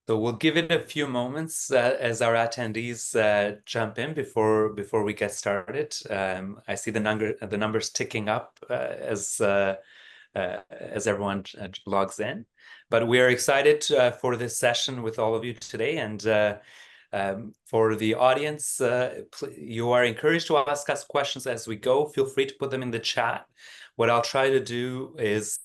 So we'll give it a few moments as our attendees jump in before we get started. I see the numbers ticking up as everyone logs in. But we are excited for this session with all of you today. And for the audience, you are encouraged to ask us questions as we go. Feel free to put them in the chat. What I'll try to do is,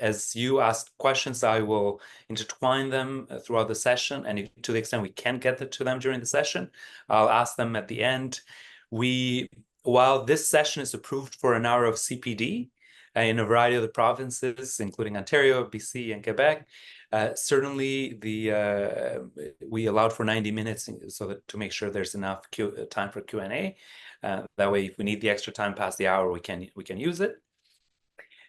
as you ask questions, I will intertwine them throughout the session. And to the extent we can get to them during the session, I'll ask them at the end. While this session is approved for an hour of CPD in a variety of the provinces, including Ontario, BC, and Quebec, certainly we allowed for 90 minutes so that to make sure there's enough time for Q&A. That way, if we need the extra time past the hour, we can use it.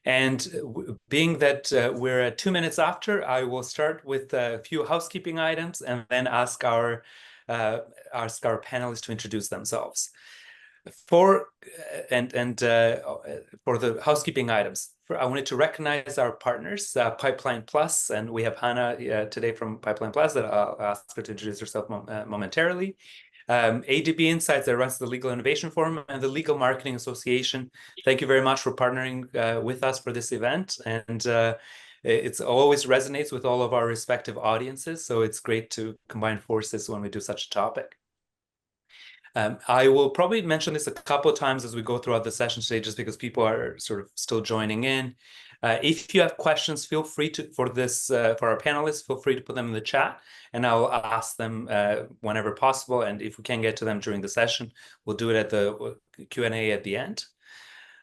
And being that we're at 2 minutes after, I will start with a few housekeeping items and then ask our panelists to introduce themselves. For the housekeeping items, I wanted to recognize our partners, Pipeline Plus, and we have Hannah today from Pipeline Plus that I'll ask her to introduce herself momentarily. ADB Insights that runs the Legal Innovation Forum, and the Legal Marketing Association. Thank you very much for partnering with us for this event. And it always resonates with all of our respective audiences. So it's great to combine forces when we do such a topic. I will probably mention this a couple of times as we go throughout the session today, just because people are sort of still joining in. If you have questions, feel free to, for our panelists, feel free to put them in the chat, and I'll ask them whenever possible. And if we can get to them during the session, we'll do it at the Q&A at the end.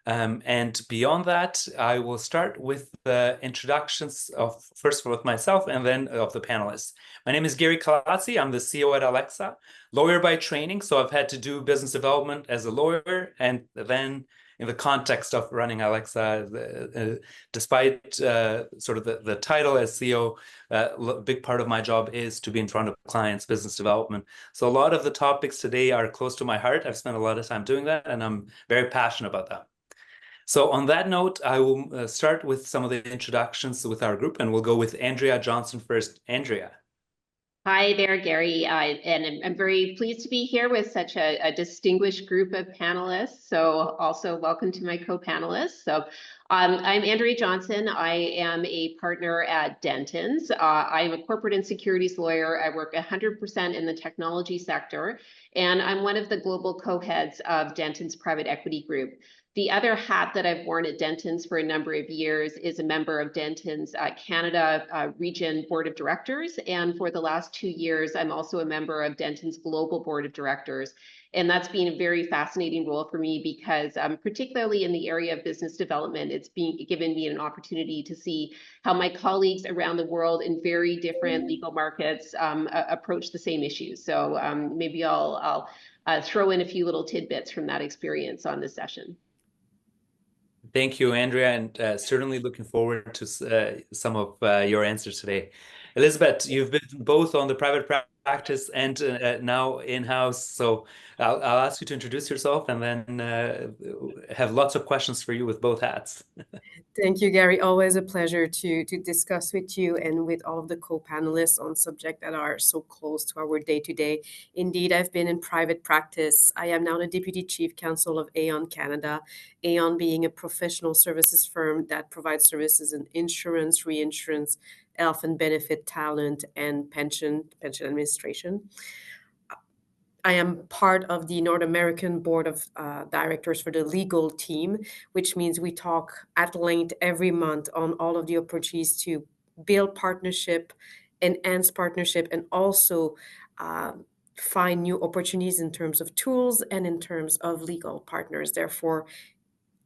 And beyond that, I will start with the introductions of first with myself and then of the panelists. My name is Gary Kalazzi. I'm the CEO at Alexa, lawyer by training. So I've had to do business development as a lawyer, and then in the context of running Alexa, despite sort of the title as CEO, a big part of my job is to be in front of clients, business development. So a lot of the topics today are close to my heart. I've spent a lot of time doing that, and I'm very passionate about that. So on that note, I will start with some of the introductions with our group, and we'll go with Andrea Johnson first. Andrea. Hi there, Gary, and I'm very pleased to be here with such a distinguished group of panelists. So also welcome to my co-panelists. So I'm Andrea Johnson. I am a partner at Dentons. I'm a corporate and securities lawyer. I work 100% in the technology sector, and I'm one of the global co-heads of Dentons Private Equity Group. The other hat that I've worn at Dentons for a number of years is a member of Dentons Canada Region Board of Directors. And for the last 2 years, I'm also a member of Dentons Global Board of Directors. And that's been a very fascinating role for me because particularly in the area of business development, it's given me an opportunity to see how my colleagues around the world in very different legal markets approach the same issues. So maybe I'll throw in a few little tidbits from that experience on this session. Thank you, Andrea, and certainly looking forward to some of your answers today. Elizabeth, you've been both on the private practice and now in-house, so I'll ask you to introduce yourself and then have lots of questions for you with both hats. Thank you, Gary. Always a pleasure to discuss with you and with all of the co-panelists on subjects that are so close to our day-to-day. Indeed, I've been in private practice. I am now the Deputy Chief Counsel of Aon Canada, Aon being a professional services firm that provides services in insurance, reinsurance, health and benefit, talent, and pension administration. I am part of the North American Board of Directors for the legal team, which means we talk at length every month on all of the opportunities to build partnership, enhance partnership, and also find new opportunities in terms of tools and in terms of legal partners. Therefore,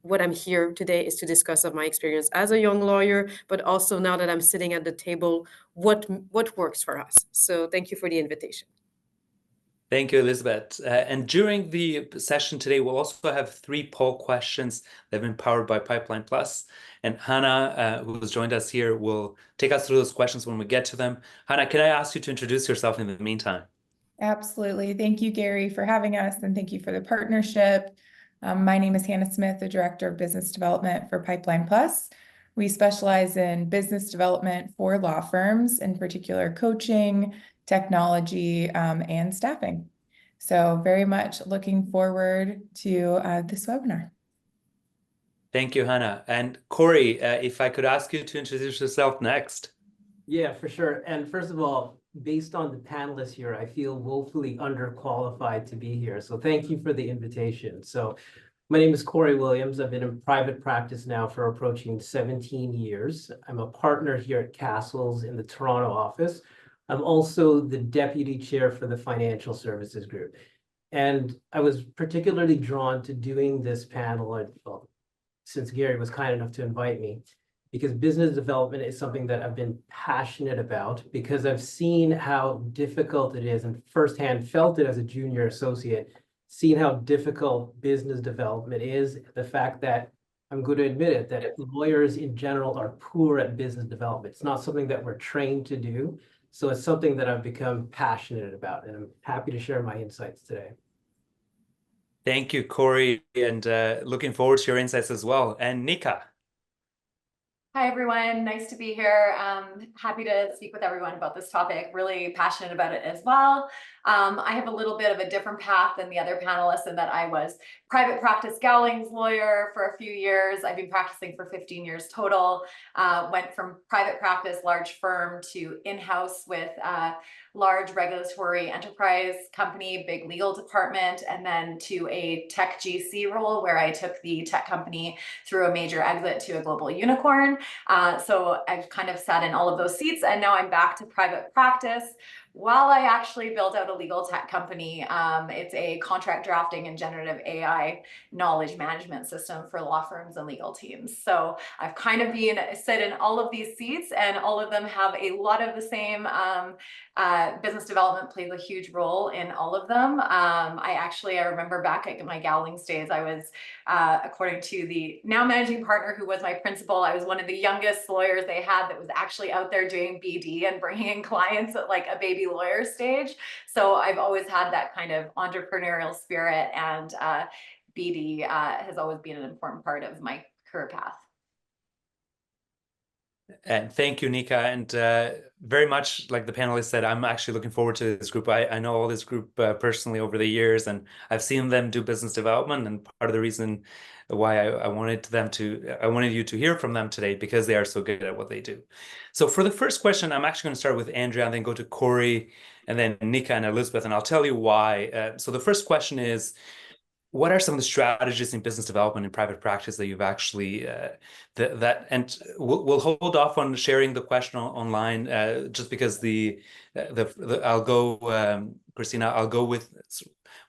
what I'm here today is to discuss of my experience as a young lawyer, but also now that I'm sitting at the table, what works for us. So thank you for the invitation. Thank you, Elizabeth. And during the session today, we'll also have 3 poll questions that have been powered by Pipeline Plus. And Hannah, who has joined us here, will take us through those questions when we get to them. Hannah, can I ask you to introduce yourself in the meantime? Absolutely. Thank you, Gary, for having us, and thank you for the partnership. My name is Hannah Smith, the Director of Business Development for Pipeline Plus. We specialize in business development for law firms, in particular coaching, technology, and staffing. So very much looking forward to this webinar. Thank you, Hannah. And Corey, if I could ask you to introduce yourself next. Yeah, for sure. And first of all, based on the panelists here, I feel woefully underqualified to be here. So thank you for the invitation. So my name is Corey Williams. I've been in private practice now for approaching 17 years. I'm a partner here at Castles in the Toronto office. I'm also the deputy chair for the financial services group. And I was particularly drawn to doing this panel, well, since Gary was kind enough to invite me, because business development is something that I've been passionate about, because I've seen how difficult it is and firsthand felt it as a junior associate, seen how difficult business development is, the fact that I'm going to admit it, that lawyers in general are poor at business development. It's not something that we're trained to do. So it's something that I've become passionate about, and I'm happy to share my insights today. Thank you, Corey, and looking forward to your insights as well. And Nika. Hi, everyone. Nice to be here. Happy to speak with everyone about this topic. Really passionate about it as well. I have a little bit of a different path than the other panelists in that I was private practice Gowling's lawyer for a few years. I've been practicing for 15 years total. Went from private practice, large firm, to in-house with large regulatory enterprise company, big legal department, and then to a tech GC role where I took the tech company through a major exit to a global unicorn. So I've kind of sat in all of those seats, and now I'm back to private practice while I actually built out a legal tech company. It's a contract drafting and generative AI knowledge management system for law firms and legal teams. So I've kind of sit in all of these seats, and all of them have a lot of the same. Business development plays a huge role in all of them. I remember back at my Gowling's days, I was, according to the now managing partner who was my principal, I was one of the youngest lawyers they had that was actually out there doing BD and bringing in clients at like a baby lawyer stage. So I've always had that kind of entrepreneurial spirit, and BD has always been an important part of my career path. And thank you, Nika. And very much like the panelists said, I'm actually looking forward to this group. I know all this group personally over the years, and I've seen them do business development. And part of the reason why I wanted you to hear from them today, because they are so good at what they do. So for the first question, I'm actually going to start with Andrea and then go to Corey and then Nika and Elizabeth, and I'll tell you why. So the first question is, what are some of the strategies in business development in private practice that you've actually and we'll hold off on sharing the question online just because I'll go Christina, I'll go with,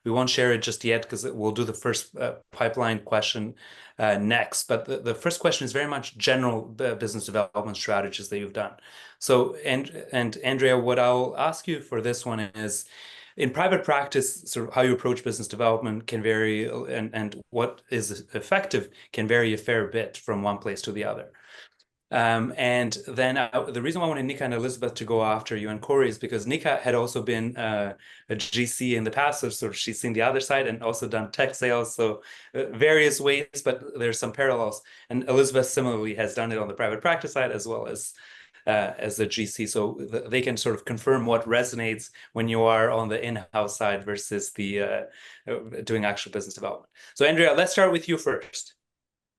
we won't share it just yet because we'll do the first pipeline question next, but the first question is very much general business development strategies that you've done. So and Andrea, what I'll ask you for this one is, in private practice, sort of how you approach business development can vary, and what is effective can vary a fair bit from one place to the other. And then the reason why I wanted Nika and Elizabeth to go after you and Corey is because Nika had also been a GC in the past, so sort of she's seen the other side and also done tech sales, so various ways, but there's some parallels. And Elizabeth similarly has done it on the private practice side as well as a GC, so they can sort of confirm what resonates when you are on the in-house side versus the doing actual business development. So Andrea, let's start with you first.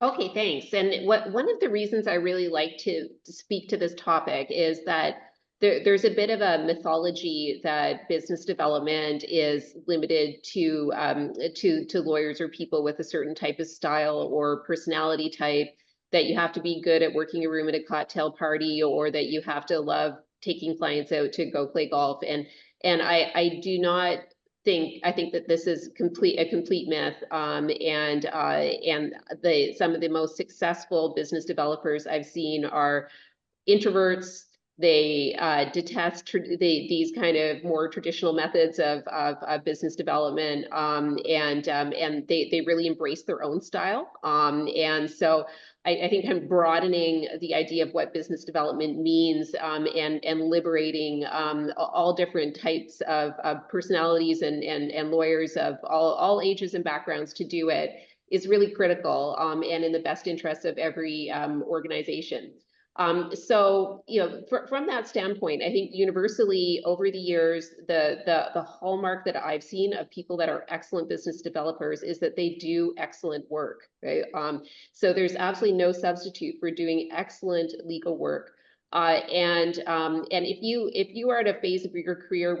Okay, thanks. And one of the reasons I really like to speak to this topic is that there's a bit of a mythology that business development is limited to lawyers or people with a certain type of style or personality type, that you have to be good at working a room at a cocktail party, or that you have to love taking clients out to go play golf. And I do not think, I think that this is a complete myth. And some of the most successful business developers I've seen are introverts. They detest these kind of more traditional methods of business development, and they really embrace their own style. And so I think I'm broadening the idea of what business development means, and liberating all different types of personalities and lawyers of all ages and backgrounds to do it is really critical and in the best interest of every organization. So, from that standpoint, I think universally over the years, the hallmark that I've seen of people that are excellent business developers is that they do excellent work, right? So there's absolutely no substitute for doing excellent legal work. And if you are at a phase of your career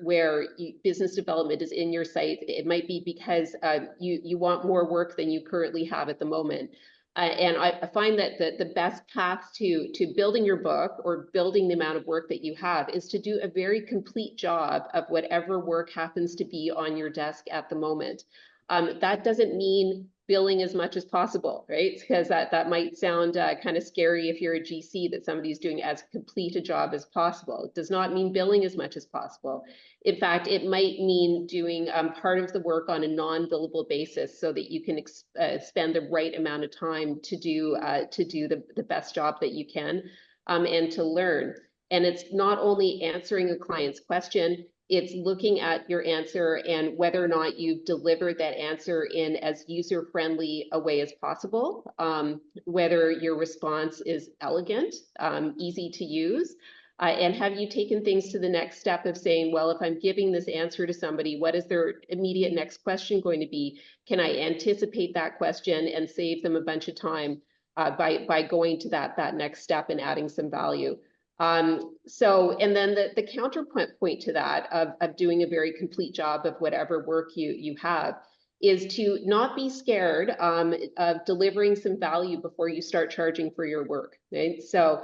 where business development is in your sight, it might be because you want more work than you currently have at the moment. And I find that the best path to building your book or building the amount of work that you have is to do a very complete job of whatever work happens to be on your desk at the moment. That doesn't mean billing as much as possible, right? Because that might sound kind of scary if you're a GC that somebody's doing as complete a job as possible. It does not mean billing as much as possible. In fact, it might mean doing part of the work on a non-billable basis so that you can spend the right amount of time to do the best job that you can and to learn. And it's not only answering a client's question, it's looking at your answer and whether or not you've delivered that answer in as user-friendly a way as possible, whether your response is elegant, easy to use, and have you taken things to the next step of saying, well, if I'm giving this answer to somebody, what is their immediate next question going to be? Can I anticipate that question and save them a bunch of time by going to that next step and adding some value? And then the counterpoint to that of doing a very complete job of whatever work you have is to not be scared of delivering some value before you start charging for your work, right? So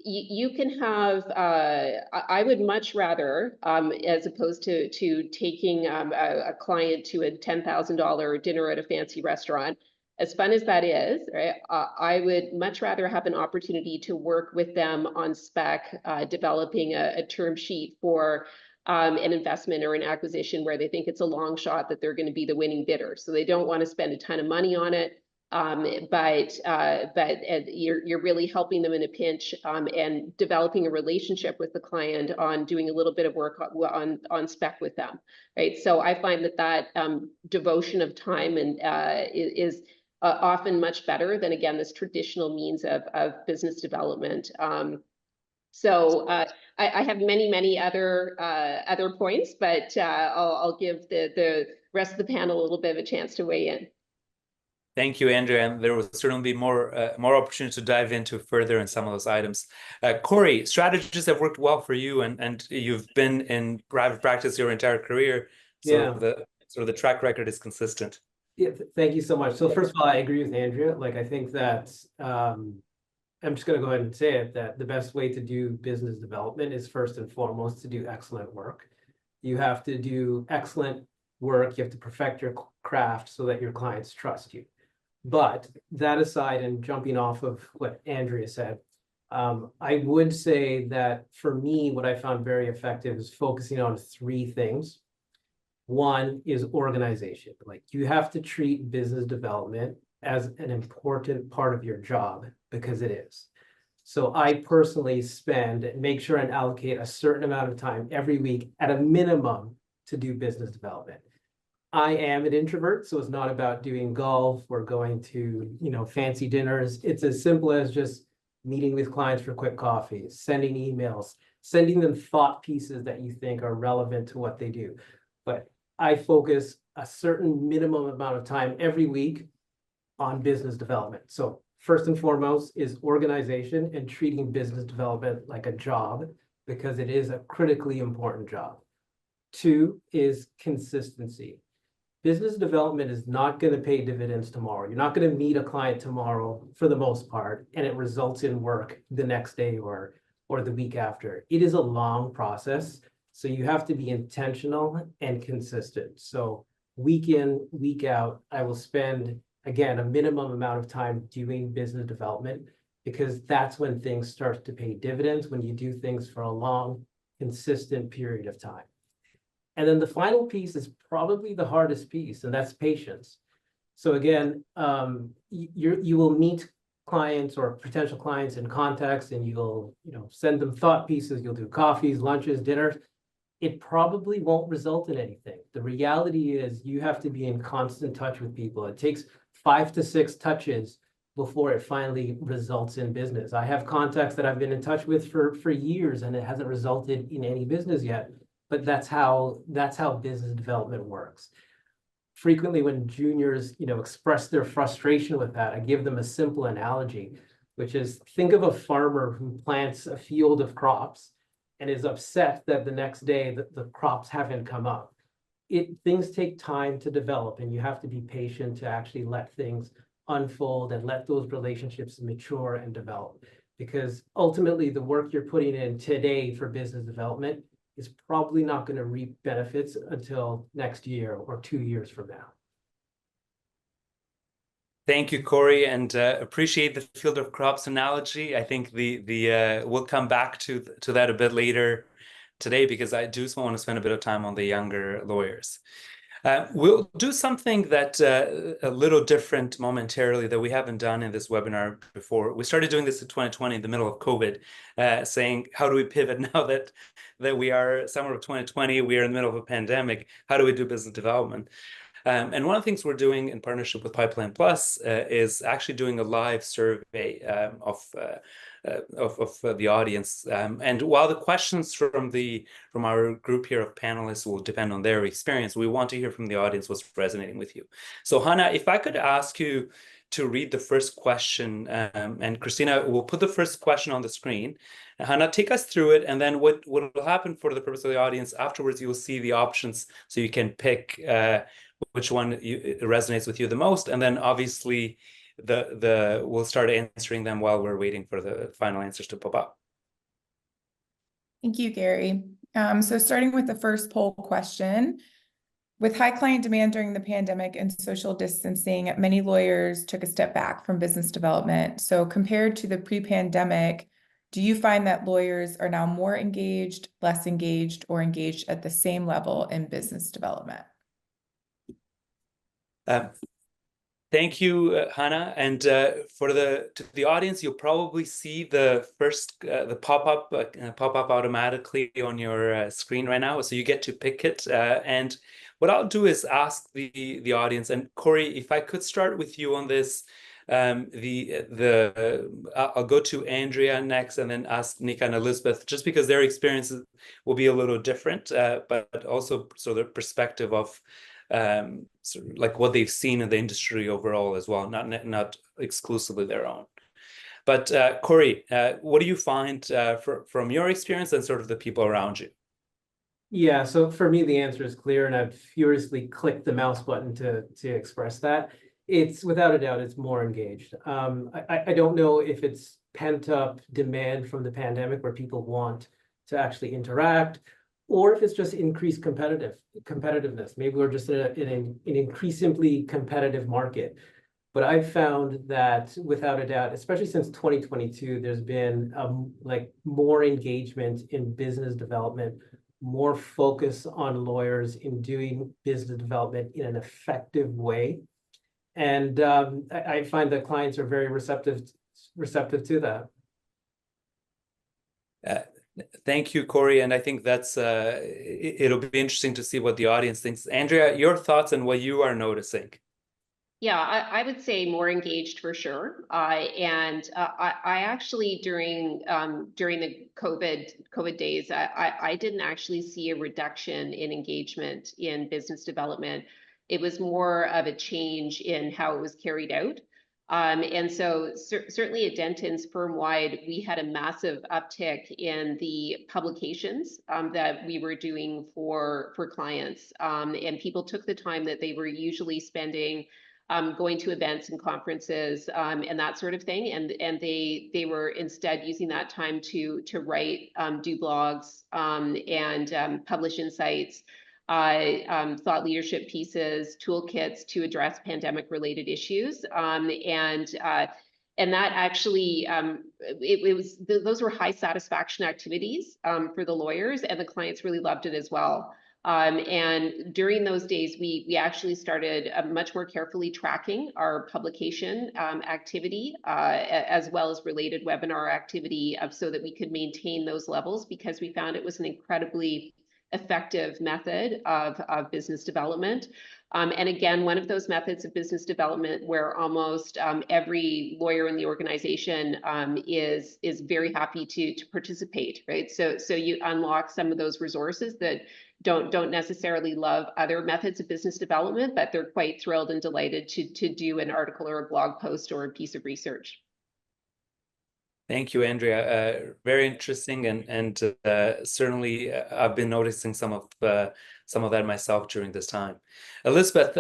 you can have, I would much rather, as opposed to taking a client to a $10,000 dinner at a fancy restaurant, as fun as that is, right? I would much rather have an opportunity to work with them on spec, developing a term sheet for an investment or an acquisition where they think it's a long shot that they're going to be the winning bidder. So they don't want to spend a ton of money on it, but you're really helping them in a pinch and developing a relationship with the client on doing a little bit of work on spec with them, right? So I find that devotion of time and is often much better than, again, this traditional means of business development. So I have many other points, but I'll give the rest of the panel a little bit of a chance to weigh in. Thank you, Andrea, and there will certainly be more opportunity to dive into further in some of those items. Corey, strategies have worked well for you, and you've been in private practice your entire career, so the track record is consistent. Yeah, thank you so much. So first of all, I agree with Andrea. Like, I think that I'm just going to go ahead and say it, that the best way to do business development is first and foremost to do excellent work. You have to do excellent work. You have to perfect your craft so that your clients trust you. But that aside, and jumping off of what Andrea said, I would say that for me, what I found very effective is focusing on three things. One is organization. Like, you have to treat business development as an important part of your job, because it is. So I personally make sure and allocate a certain amount of time every week at a minimum to do business development. I am an introvert, so it's not about doing golf or going to, fancy dinners. It's as simple as just meeting with clients for quick coffee, sending emails, sending them thought pieces that you think are relevant to what they do. But I focus a certain minimum amount of time every week on business development. So first and foremost is organization and treating business development like a job, because it is a critically important job. Two is consistency. Business development is not going to pay dividends tomorrow. You're not going to meet a client tomorrow for the most part, and it results in work the next day or the week after. It is a long process. So you have to be intentional and consistent. So week in, week out, I will spend, again, a minimum amount of time doing business development, because that's when things start to pay dividends, when you do things for a long, consistent period of time. And then the final piece is probably the hardest piece, and that's patience. So again, you will meet clients or potential clients in context, and you'll send them thought pieces, you'll do coffees, lunches, dinners. it probably won't result in anything. The reality is you have to be in constant touch with people. It takes 5 to 6 touches before it finally results in business. I have contacts that I've been in touch with for years, and it hasn't resulted in any business yet. But that's how business development works. Frequently, when juniors, express their frustration with that, I give them a simple analogy, which is, think of a farmer who plants a field of crops and is upset that the next day the crops haven't come up. Things take time to develop, and you have to be patient to actually let things unfold and let those relationships mature and develop. Because ultimately, the work you're putting in today for business development is probably not going to reap benefits until next year or 2 years from now. Thank you, Corey, and appreciate the field of crops analogy. I think we'll come back to that a bit later today, because I do want to spend a bit of time on the younger lawyers. We'll do something that a little different momentarily that we haven't done in this webinar before. We started doing this in 2020 in the middle of COVID, saying, how do we pivot now that we are summer of 2020, we are in the middle of a pandemic, how do we do business development? And one of the things we're doing in partnership with Pipeline Plus is actually doing a live survey of the audience. And while the questions from our group here of panelists will depend on their experience, we want to hear from the audience what's resonating with you. So Hannah, if I could ask you to read the first question, and Christina will put the first question on the screen. Hannah, take us through it, and then what will happen for the purpose of the audience afterwards, you will see the options so you can pick which one resonates with you the most, and then obviously we'll start answering them while we're waiting for the final answers to pop up. Thank you, Gary. So starting with the first poll question, with high client demand during the pandemic and social distancing, many lawyers took a step back from business development. So compared to the pre-pandemic, do you find that lawyers are now more engaged, less engaged, or engaged at the same level in business development? Thank you, Hannah. And for the audience, you'll probably see the pop-up automatically on your screen right now. So you get to pick it. And what I'll do is ask the audience. And Corey, if I could start with you on this, I'll go to Andrea next, and then ask Nika and Elizabeth, just because their experiences will be a little different, but also so the perspective of sort of like what they've seen in the industry overall as well, not exclusively their own. But Corey, what do you find from your experience and sort of the people around you? Yeah, so for me, the answer is clear, and I've furiously clicked the mouse button to express that. It's without a doubt, it's more engaged. I don't know if it's pent up demand from the pandemic where people want to actually interact, or if it's just increased competitiveness. Maybe we're just in an increasingly competitive market. But I've found that without a doubt, especially since 2022, there's been like more engagement in business development, more focus on lawyers in doing business development in an effective way. And I find that clients are very receptive to that. Thank you, Corey. And I think that's it'll be interesting to see what the audience thinks. Andrea, your thoughts on what you are noticing? Yeah, I would say more engaged for sure. I actually during the COVID days, I didn't actually see a reduction in engagement in business development. It was more of a change in how it was carried out. And so certainly at Denton's firm-wide, we had a massive uptick in the publications that we were doing for clients. And people took the time that they were usually spending going to events and conferences and that sort of thing. And they were instead using that time to write, do blogs and publish insights, thought leadership pieces, toolkits to address pandemic related issues. And that actually, those were high satisfaction activities for the lawyers, and the clients really loved it as well. And during those days, we actually started much more carefully tracking our publication activity, as well as related webinar activity, so that we could maintain those levels, because we found it was an incredibly effective method of business development. And again, one of those methods of business development where almost every lawyer in the organization is very happy to participate, right? So you unlock some of those resources that don't necessarily love other methods of business development, but they're quite thrilled and delighted to do an article or a blog post or a piece of research. Thank you, Andrea. Very interesting, and certainly I've been noticing some of that myself during this time. Elizabeth,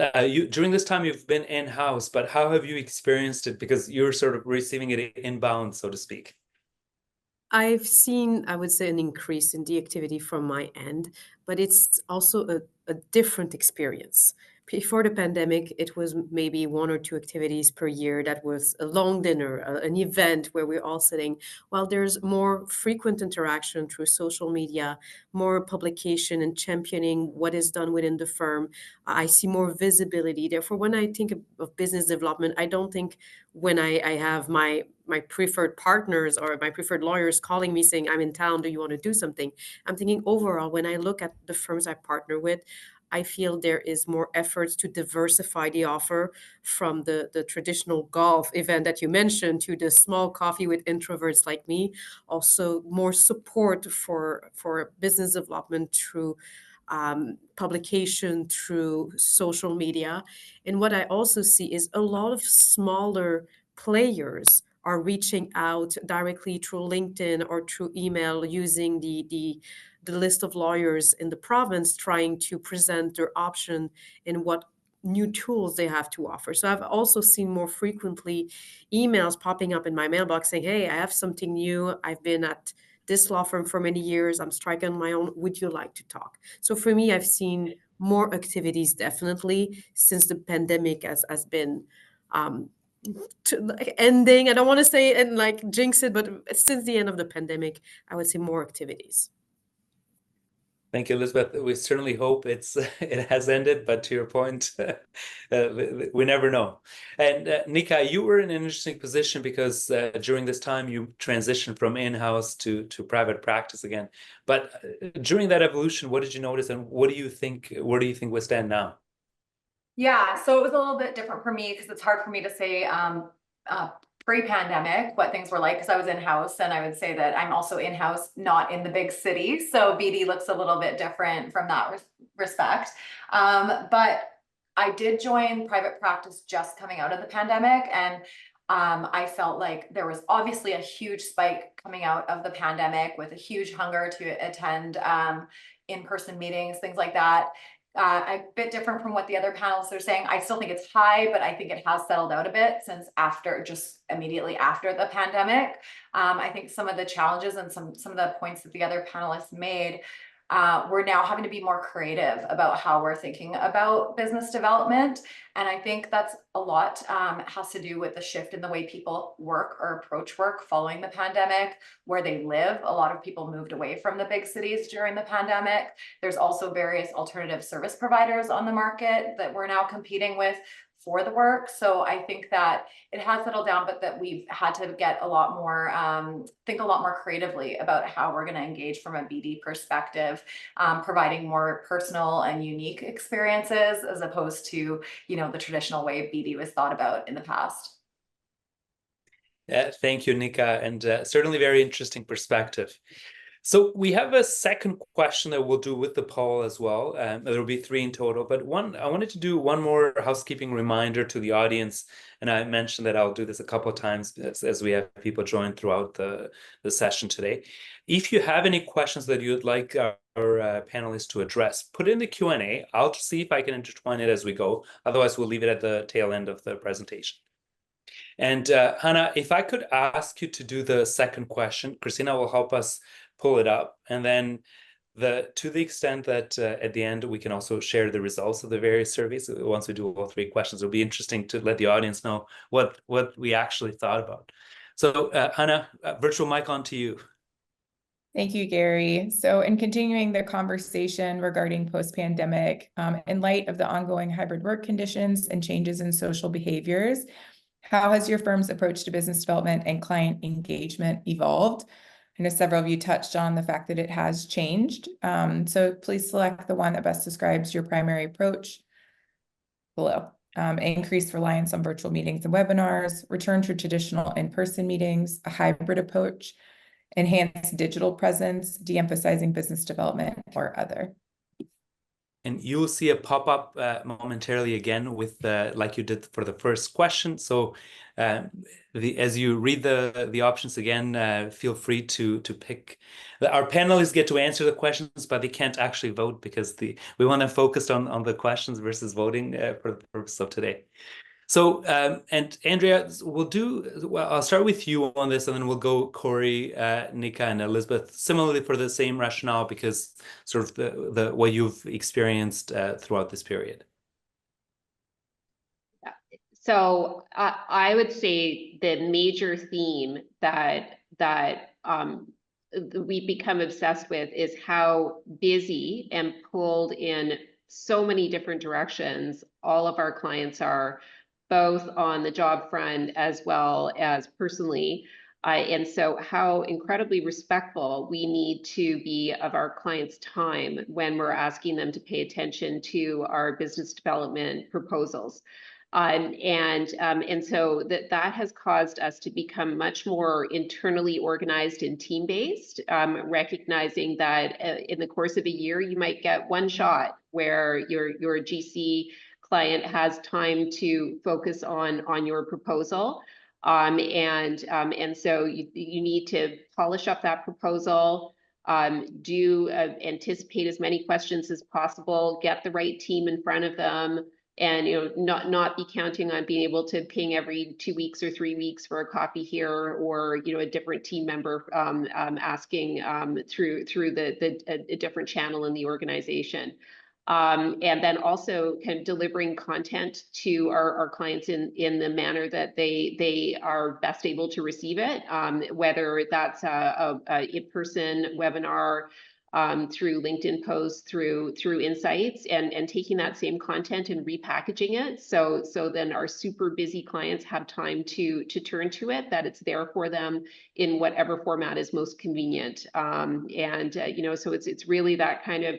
during this time you've been in-house, but how have you experienced it? Because you're sort of receiving it inbound, so to speak. I've seen, I would say, an increase in the activity from my end, but it's also a different experience. Before the pandemic, it was maybe 1 or 2 activities per year. That was a long dinner, an event where we're all sitting. While there's more frequent interaction through social media, more publication and championing what is done within the firm, I see more visibility. Therefore, when I think of business development, I don't think when I have my preferred partners or my preferred lawyers calling me saying, I'm in town, do you want to do something? I'm thinking overall, when I look at the firms I partner with, I feel there is more efforts to diversify the offer from the traditional golf event that you mentioned to the small coffee with introverts like me. Also, more support for business development through publication, through social media. And what I also see is a lot of smaller players are reaching out directly through LinkedIn or through email using the list of lawyers in the province, trying to present their option and what new tools they have to offer. So I've also seen more frequently emails popping up in my mailbox saying, hey, I have something new. I've been at this law firm for many years. I'm striking on my own. Would you like to talk? So for me, I've seen more activities definitely since the pandemic has been ending. I don't want to say and like jinx it, but since the end of the pandemic, I would say more activities. Thank you, Elizabeth. We certainly hope it has ended, but to your point, we never know. And Nika, you were in an interesting position because during this time you transitioned from in-house to private practice again. But during that evolution, what did you notice, and where do you think we stand now? Yeah, so it was a little bit different for me because it's hard for me to say pre-pandemic what things were like because I was in-house, and I would say that I'm also in-house, not in the big city. So BD looks a little bit different from that respect. But I did join private practice just coming out of the pandemic, and I felt like there was obviously a huge spike coming out of the pandemic with a huge hunger to attend in-person meetings, things like that. A bit different from what the other panelists are saying. I still think it's high, but I think it has settled out a bit since just immediately after the pandemic. I think some of the challenges and some of the points that the other panelists made, we're now having to be more creative about how we're thinking about business development. And I think that's a lot has to do with the shift in the way people work or approach work following the pandemic, where they live. A lot of people moved away from the big cities during the pandemic. There's also various alternative service providers on the market that we're now competing with for the work. So I think that it has settled down, but that we've had to get a lot more, think a lot more creatively about how we're going to engage from a BD perspective, providing more personal and unique experiences as opposed to, the traditional way BD was thought about in the past. Yeah, thank you, Nika, and certainly very interesting perspective. So we have a second question that we'll do with the poll as well. There will be 3 in total, but I wanted to do one more housekeeping reminder to the audience, and I mentioned that I'll do this a couple of times as we have people join throughout the session today. If you have any questions that you'd like our panelists to address, put it in the Q&A. I'll see if I can intertwine it as we go. Otherwise, we'll leave it at the tail end of the presentation. And Hannah, if I could ask you to do the second question, Christina will help us pull it up, and then to the extent that at the end we can also share the results of the various surveys once we do all 3 questions. It'll be interesting to let the audience know what we actually thought about. So Hannah, virtual mic on to you. Thank you, Gary. So in continuing the conversation regarding post-pandemic, in light of the ongoing hybrid work conditions and changes in social behaviors, how has your firm's approach to business development and client engagement evolved? I know several of you touched on the fact that it has changed. So please select the one that best describes your primary approach below. Increased reliance on virtual meetings and webinars, return to traditional in-person meetings, a hybrid approach, enhanced digital presence, de-emphasizing business development, or other. And you'll see a pop-up momentarily again with like you did for the first question. So as you read the options again, feel free to pick. Our panelists get to answer the questions, but they can't actually vote because we want to focus on the questions versus voting for the purpose of today. So, and Andrea, I'll start with you on this, and then we'll go Corey, Nika, and Elizabeth, similarly for the same rationale, because sort of the what you've experienced throughout this period. So I would say the major theme that we've become obsessed with is how busy and pulled in so many different directions all of our clients are, both on the job front as well as personally. And so how incredibly respectful we need to be of our clients' time when we're asking them to pay attention to our business development proposals. And so that has caused us to become much more internally organized and team-based, recognizing that in the course of a year, you might get one shot where your GC client has time to focus on your proposal. And so you need to polish up that proposal, anticipate as many questions as possible, get the right team in front of them, and not be counting on being able to ping every 2 weeks or 3 weeks for a copy here, or a different team member asking through a different channel in the organization. And then also kind of delivering content to our clients in the manner that they are best able to receive it, whether that's a in-person webinar, through LinkedIn posts, through insights, and taking that same content and repackaging it. So then our super busy clients have time to turn to it, that it's there for them in whatever format is most convenient. So it's really that kind of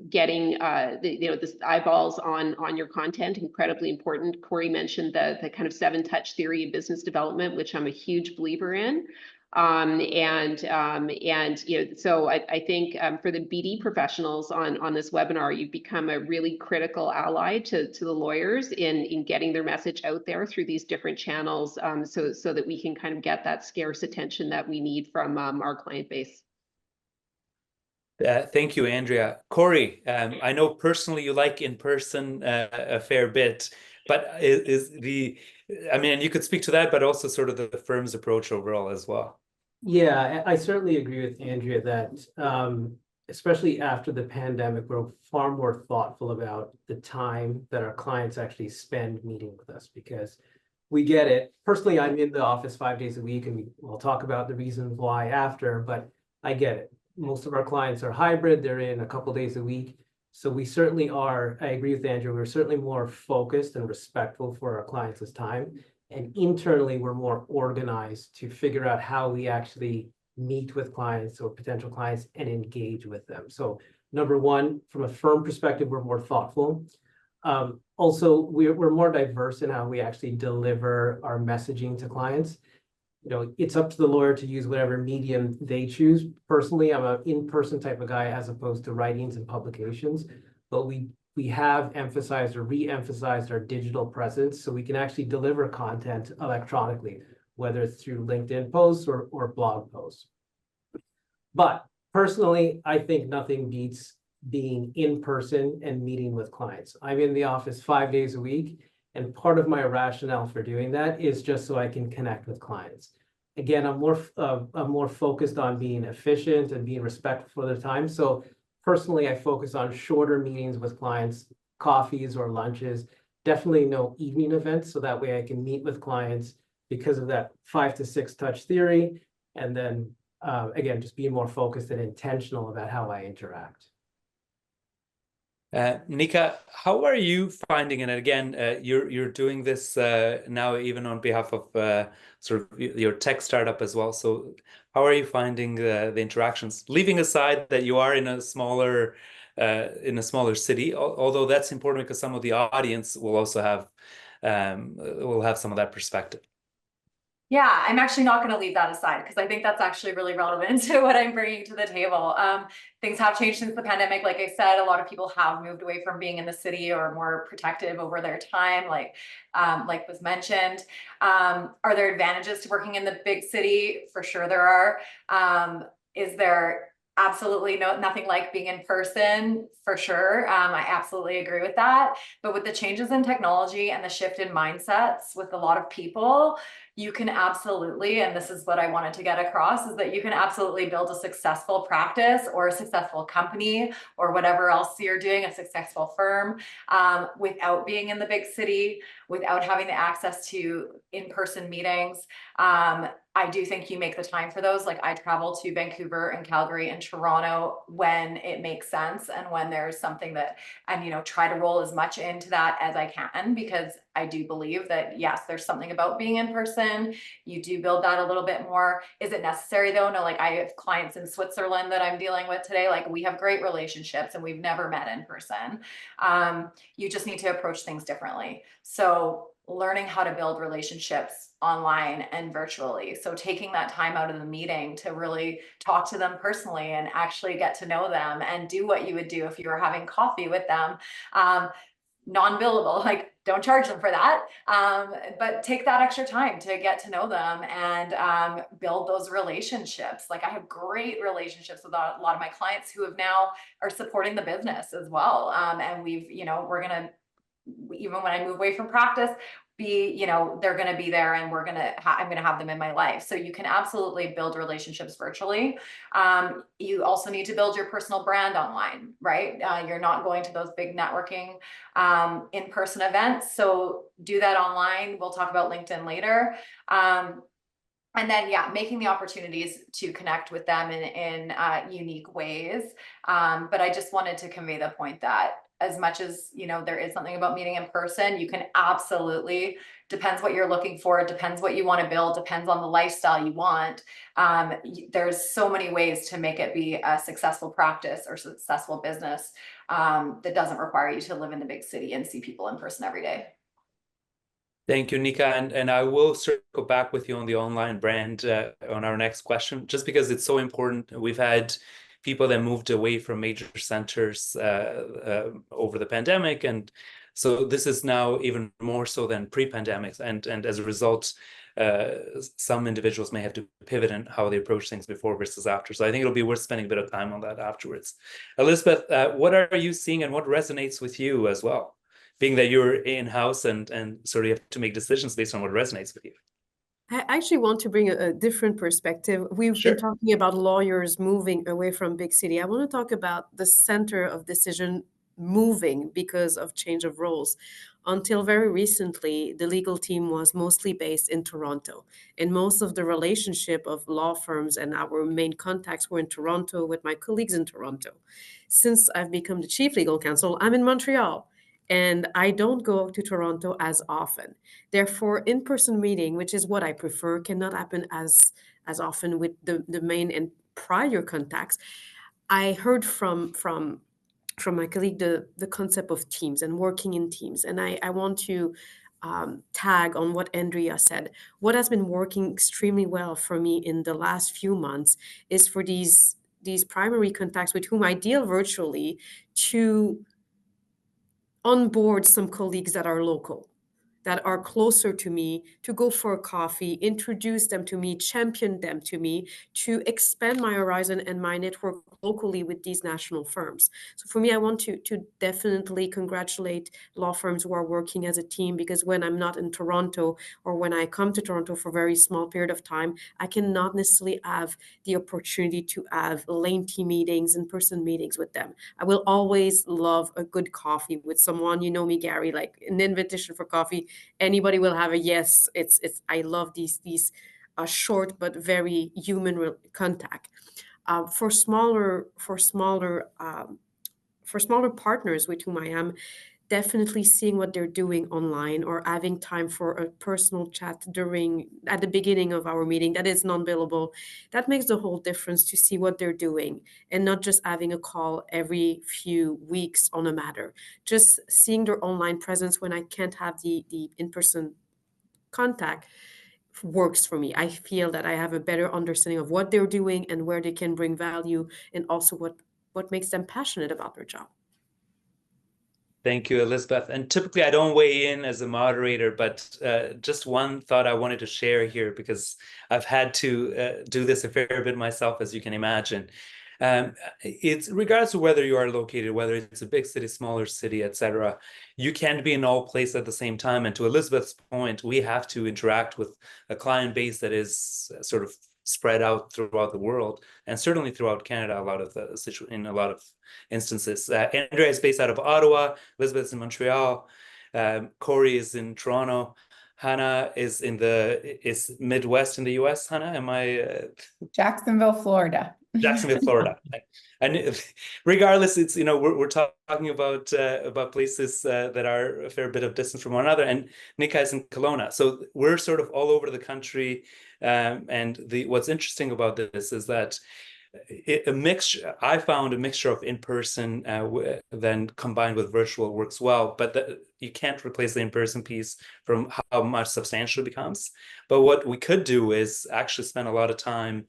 getting this eyeballs on your content, incredibly important. Corey mentioned the kind of 7-touch theory of business development, which I'm a huge believer in. So I think for the BD professionals on this webinar, you've become a really critical ally to the lawyers in getting their message out there through these different channels, so that we can kind of get that scarce attention that we need from our client base. Thank you, Andrea. Corey, I know personally you like in person a fair bit, but I mean, you could speak to that, but also sort of the firm's approach overall as well. Yeah, I certainly agree with Andrea that especially after the pandemic, we're far more thoughtful about the time that our clients actually spend meeting with us, because we get it. Personally, I'm in the office 5 days a week, and we'll talk about the reasons why after, but I get it. Most of our clients are hybrid. They're in a couple days a week. So we certainly are, I agree with Andrew, we're certainly more focused and respectful for our clients' time. And internally, we're more organized to figure out how we actually meet with clients or potential clients and engage with them. So number one, from a firm perspective, we're more thoughtful. Also, we're more diverse in how we actually deliver our messaging to clients. It's up to the lawyer to use whatever medium they choose. Personally, I'm an in-person type of guy as opposed to writings and publications, but we have emphasized or re-emphasized our digital presence, so we can actually deliver content electronically, whether it's through LinkedIn posts or blog posts. But personally, I think nothing beats being in person and meeting with clients. I'm in the office 5 days a week, and part of my rationale for doing that is just so I can connect with clients. Again, I'm more focused on being efficient and being respectful for their time. So personally, I focus on shorter meetings with clients, coffees or lunches, definitely no evening events, so that way I can meet with clients because of that 5 to 6 touch theory. And then again, just being more focused and intentional about how I interact. Nika, how are you finding it? And again, you're doing this now even on behalf of sort of your tech startup as well. So how are you finding the interactions? Leaving aside that you are in a smaller city, although that's important because some of the audience will also have some of that perspective. Yeah, I'm actually not going to leave that aside because I think that's actually really relevant to what I'm bringing to the table. Things have changed since the pandemic. Like I said, a lot of people have moved away from being in the city or more protective over their time, like was mentioned. Are there advantages to working in the big city? For sure there are. Is there absolutely nothing like being in person? For sure. I absolutely agree with that. But with the changes in technology and the shift in mindsets with a lot of people, you can absolutely, and this is what I wanted to get across, is that you can absolutely build a successful practice or a successful company or whatever else you're doing, a successful firm, without being in the big city, without having the access to in-person meetings. I do think you make the time for those. Like I travel to Vancouver and Calgary and Toronto when it makes sense and when there's something that, and try to roll as much into that as I can, because I do believe that yes, there's something about being in person. You do build that a little bit more. Is it necessary though? No, like I have clients in Switzerland that I'm dealing with today. Like we have great relationships and we've never met in person. You just need to approach things differently. So learning how to build relationships online and virtually. So taking that time out of the meeting to really talk to them personally and actually get to know them and do what you would do if you were having coffee with them. Non-billable, like don't charge them for that, but take that extra time to get to know them and build those relationships. Like I have great relationships with a lot of my clients who have now are supporting the business as well. And we're gonna, even when I move away from practice, they're going to be there and I'm going to have them in my life. So you can absolutely build relationships virtually. You also need to build your personal brand online, right? You're not going to those big networking in-person events. So do that online. We'll talk about LinkedIn later. And then, making the opportunities to connect with them in unique ways. But I just wanted to convey the point that as much as, there is something about meeting in person, you can absolutely, depends what you're looking for, depends what you want to build, depends on the lifestyle you want. There's so many ways to make it be a successful practice or successful business that doesn't require you to live in the big city and see people in person every day. Thank you, Nika. And I will circle back with you on the online brand on our next question, just because it's so important. We've had people that moved away from major centers over the pandemic. And so this is now even more so than pre-pandemic. And as a result, some individuals may have to pivot in how they approach things before versus after. So I think it'll be worth spending a bit of time on that afterwards. Elizabeth, what are you seeing and what resonates with you as well? Being that you're in-house and sort of have to make decisions based on what resonates with you. I actually want to bring a different perspective. We've been talking about lawyers moving away from big city. I want to talk about the center of decision moving because of change of roles. Until very recently, the legal team was mostly based in Toronto, and most of the relationship of law firms and our main contacts were in Toronto with my colleagues in Toronto. Since I've become the chief legal counsel, I'm in Montreal. And I don't go to Toronto as often. Therefore, in-person meeting, which is what I prefer, cannot happen as often with the main and prior contacts. I heard from my colleague the concept of teams and working in teams. And I want to tag on what Andrea said. What has been working extremely well for me in the last few months is for these primary contacts with whom I deal virtually to onboard some colleagues that are local, that are closer to me, to go for a coffee, introduce them to me, champion them to me, to expand my horizon and my network locally with these national firms. So for me, I want to definitely congratulate law firms who are working as a team, because when I'm not in Toronto or when I come to Toronto for a very small period of time, I cannot necessarily have the opportunity to have lengthy meetings, in-person meetings with them. I will always love a good coffee with someone. You know me, Gary, like an invitation for coffee, anybody will have a yes. It's I love these short but very human contact. For smaller for smaller partners with whom I am, definitely seeing what they're doing online or having time for a personal chat at the beginning of our meeting that is non-billable, that makes the whole difference to see what they're doing and not just having a call every few weeks on a matter. Just seeing their online presence when I can't have the in-person contact works for me. I feel that I have a better understanding of what they're doing and where they can bring value, and also what makes them passionate about their job. Thank you, Elizabeth. And typically I don't weigh in as a moderator, but just one thought I wanted to share here, because I've had to do this a fair bit myself, as you can imagine. It's regardless of whether you are located, whether it's a big city, smaller city, etc., you can't be in all places at the same time. And to Elizabeth's point, we have to interact with a client base that is sort of spread out throughout the world, and certainly throughout Canada, in a lot of instances. Andrea is based out of Ottawa, Elizabeth is in Montreal, Corey is in Toronto, Hannah is Midwest in the US. Hannah, am I? Jacksonville, Florida. Jacksonville, Florida. And regardless, it's, we're talking about places that are a fair bit of distance from one another. And Nika is in Kelowna, so we're sort of all over the country. And what's interesting about this is that I found a mixture of in-person then combined with virtual works well, but you can't replace the in-person piece from how much substantial it becomes. But what we could do is actually spend a lot of time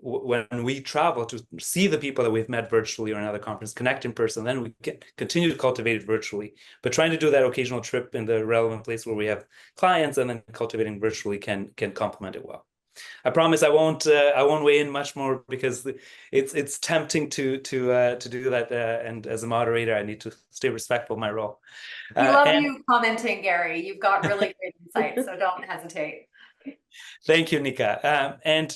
when we travel to see the people that we've met virtually or another conference, connect in person, then we can continue to cultivate it virtually. But trying to do that occasional trip in the relevant place where we have clients and then cultivating virtually can complement it well. I promise I won't weigh in much more, because it's tempting to do that, and as a moderator I need to stay respectful of my role. We love you commenting, Gary. You've got really great insights, so don't hesitate. Thank you, Nika. And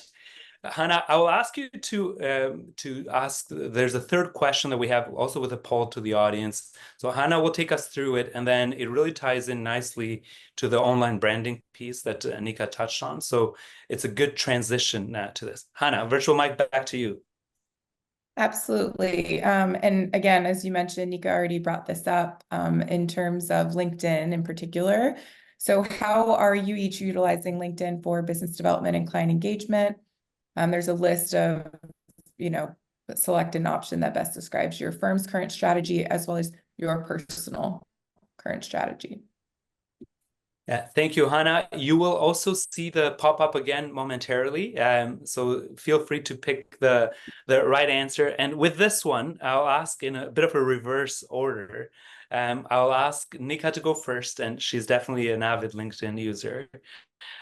Hannah, I will ask you to ask. There's a third question that we have also with a poll to the audience. So Hannah will take us through it, and then it really ties in nicely to the online branding piece that Nika touched on. So it's a good transition to this. Hannah, virtual mic back to you. Absolutely. And again, as you mentioned, Nika already brought this up in terms of LinkedIn in particular. So how are you each utilizing LinkedIn for business development and client engagement? There's a list of, select an option that best describes your firm's current strategy as well as your personal current strategy. Yeah, thank you, Hannah. You will also see the pop-up again momentarily. So feel free to pick the right answer. And with this one, I'll ask in a bit of a reverse order. I'll ask Nika to go first, and she's definitely an avid LinkedIn user.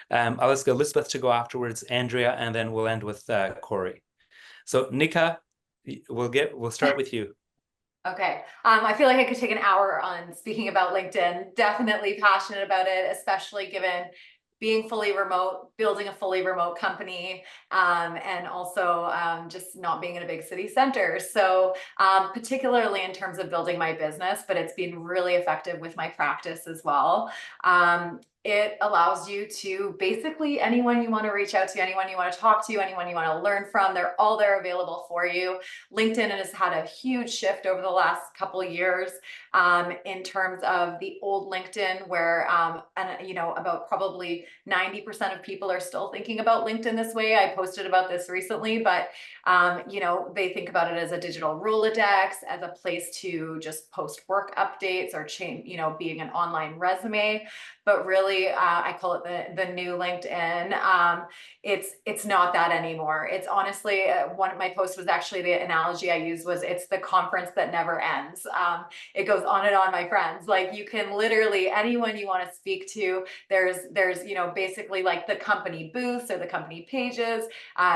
I'll ask Elizabeth to go afterwards, Andrea, and then we'll end with Corey. So Nika, we'll start with you. Okay. I feel like I could take an hour on speaking about LinkedIn. Definitely passionate about it, especially given being fully remote, building a fully remote company, and also just not being in a big city center. So particularly in terms of building my business, but it's been really effective with my practice as well. It allows you to basically anyone you want to reach out to, anyone you want to talk to, anyone you want to learn from, they're all there available for you. LinkedIn has had a huge shift over the last couple of years in terms of the old LinkedIn, where about probably 90% of people are still thinking about LinkedIn this way. I posted about this recently, but they think about it as a digital Rolodex, as a place to just post work updates or being an online resume. But really, I call it the new LinkedIn. It's not that anymore. It's honestly, one of my posts was actually, the analogy I used was, it's the conference that never ends. It goes on and on, my friends. Like, you can literally, anyone you want to speak to, there's basically like the company booths or the company pages.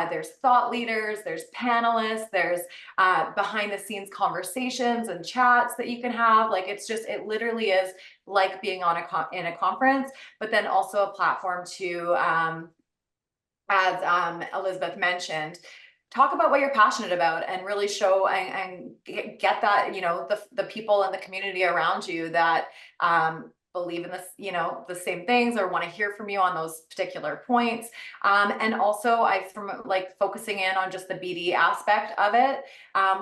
There's thought leaders, there's panelists, there's behind the scenes conversations and chats that you can have. Like, it literally is like being in a conference, but then also a platform to, as Elizabeth mentioned, talk about what you're passionate about and really show and get that, the people in the community around you that believe in this, the same things or want to hear from you on those particular points. And also from like focusing in on just the BD aspect of it.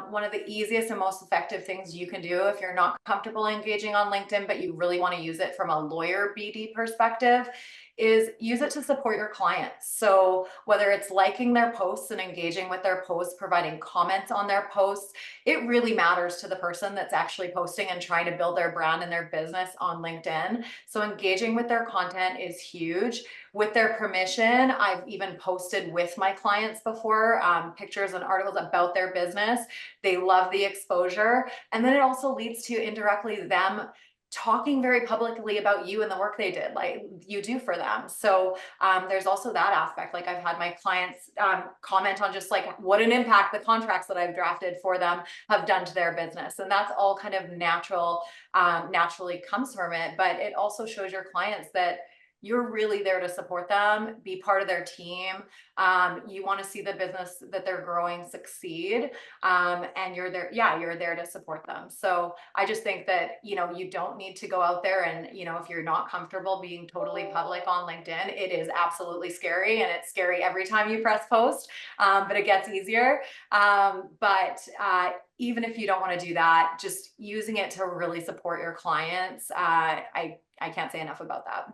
One of the easiest and most effective things you can do if you're not comfortable engaging on LinkedIn, but you really want to use it from a lawyer BD perspective, is use it to support your clients. So whether it's liking their posts and engaging with their posts, providing comments on their posts, it really matters to the person that's actually posting and trying to build their brand and their business on LinkedIn. So engaging with their content is huge. With their permission, I've even posted with my clients before, pictures and articles about their business. They love the exposure. And then it also leads to indirectly them talking very publicly about you and the work they did, like you do for them. So there's also that aspect. Like I've had my clients comment on just like what an impact the contracts that I've drafted for them have done to their business. And that's all kind of naturally comes from it. But it also shows your clients that you're really there to support them, be part of their team. You want to see the business that they're growing succeed. And you're there, you're there to support them. So I just think that, you don't need to go out there and, if you're not comfortable being totally public on LinkedIn, it is absolutely scary, and it's scary every time you press post, but it gets easier. Even if you don't want to do that, just using it to really support your clients, I can't say enough about that.